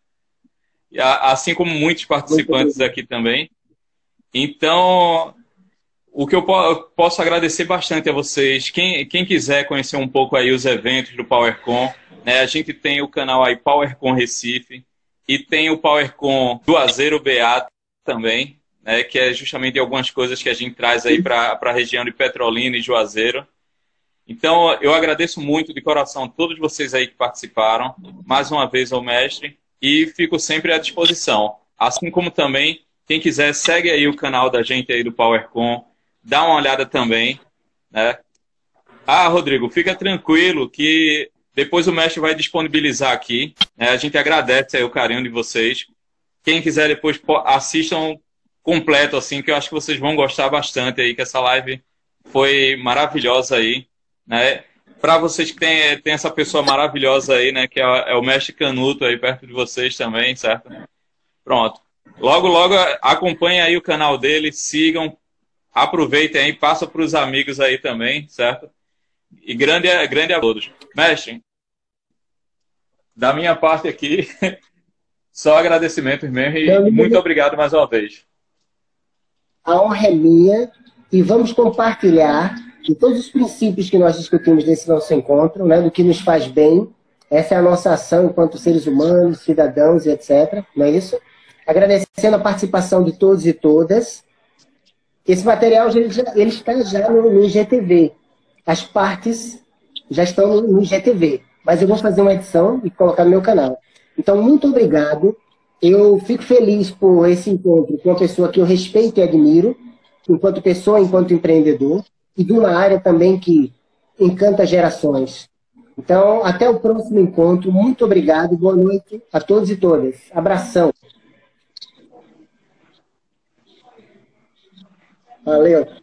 E, assim como muitos participantes aqui também. Então, o que eu posso agradecer bastante a vocês, quem quiser conhecer um pouco aí os eventos do PowerCon, né, a gente tem o canal aí PowerCon Recife e tem o PowerCon Juazeiro BA também, né, que é justamente algumas coisas que a gente traz aí para a região de Petrolina e Juazeiro. Então, eu agradeço muito de coração a todos vocês aí que participaram, mais uma vez ao mestre, e fico sempre à disposição. Assim como também, quem quiser, segue aí o canal da gente aí do PowerCon, dá uma olhada também, né? Rodrigo, fica tranquilo que depois o mestre vai disponibilizar aqui, né? A gente agradece aí o carinho de vocês. Quem quiser depois assistam completo, assim, que eu acho que vocês vão gostar bastante aí, que essa live foi maravilhosa aí, né? Para vocês que tem essa pessoa maravilhosa aí, né? Que é o mestre Canuto aí perto de vocês também, certo? Pronto. Logo, logo acompanhem aí o canal dele, sigam, aproveitem aí, passa para os amigos aí também, certo? E grande a todos. Mestre, da minha parte aqui, só agradecimentos mesmo e muito obrigado mais uma vez.
A honra é minha e vamos compartilhar de todos os princípios que nós discutimos nesse nosso encontro, né, do que nos faz bem. Essa é a nossa ação enquanto seres humanos, cidadãos e etc. Não é isso? Agradecendo a participação de todos e todas. Esse material ele está já no IGTV. As partes já estão no IGTV. Mas eu vou fazer uma edição e colocar no meu canal. Então, muito obrigado. Eu fico feliz por esse encontro com uma pessoa que eu respeito e admiro. enquanto pessoa, enquanto empreendedor, e de uma área também que encanta gerações. Então, até o próximo encontro. Muito obrigado. Boa noite a todos e todas. Abração. Valeu.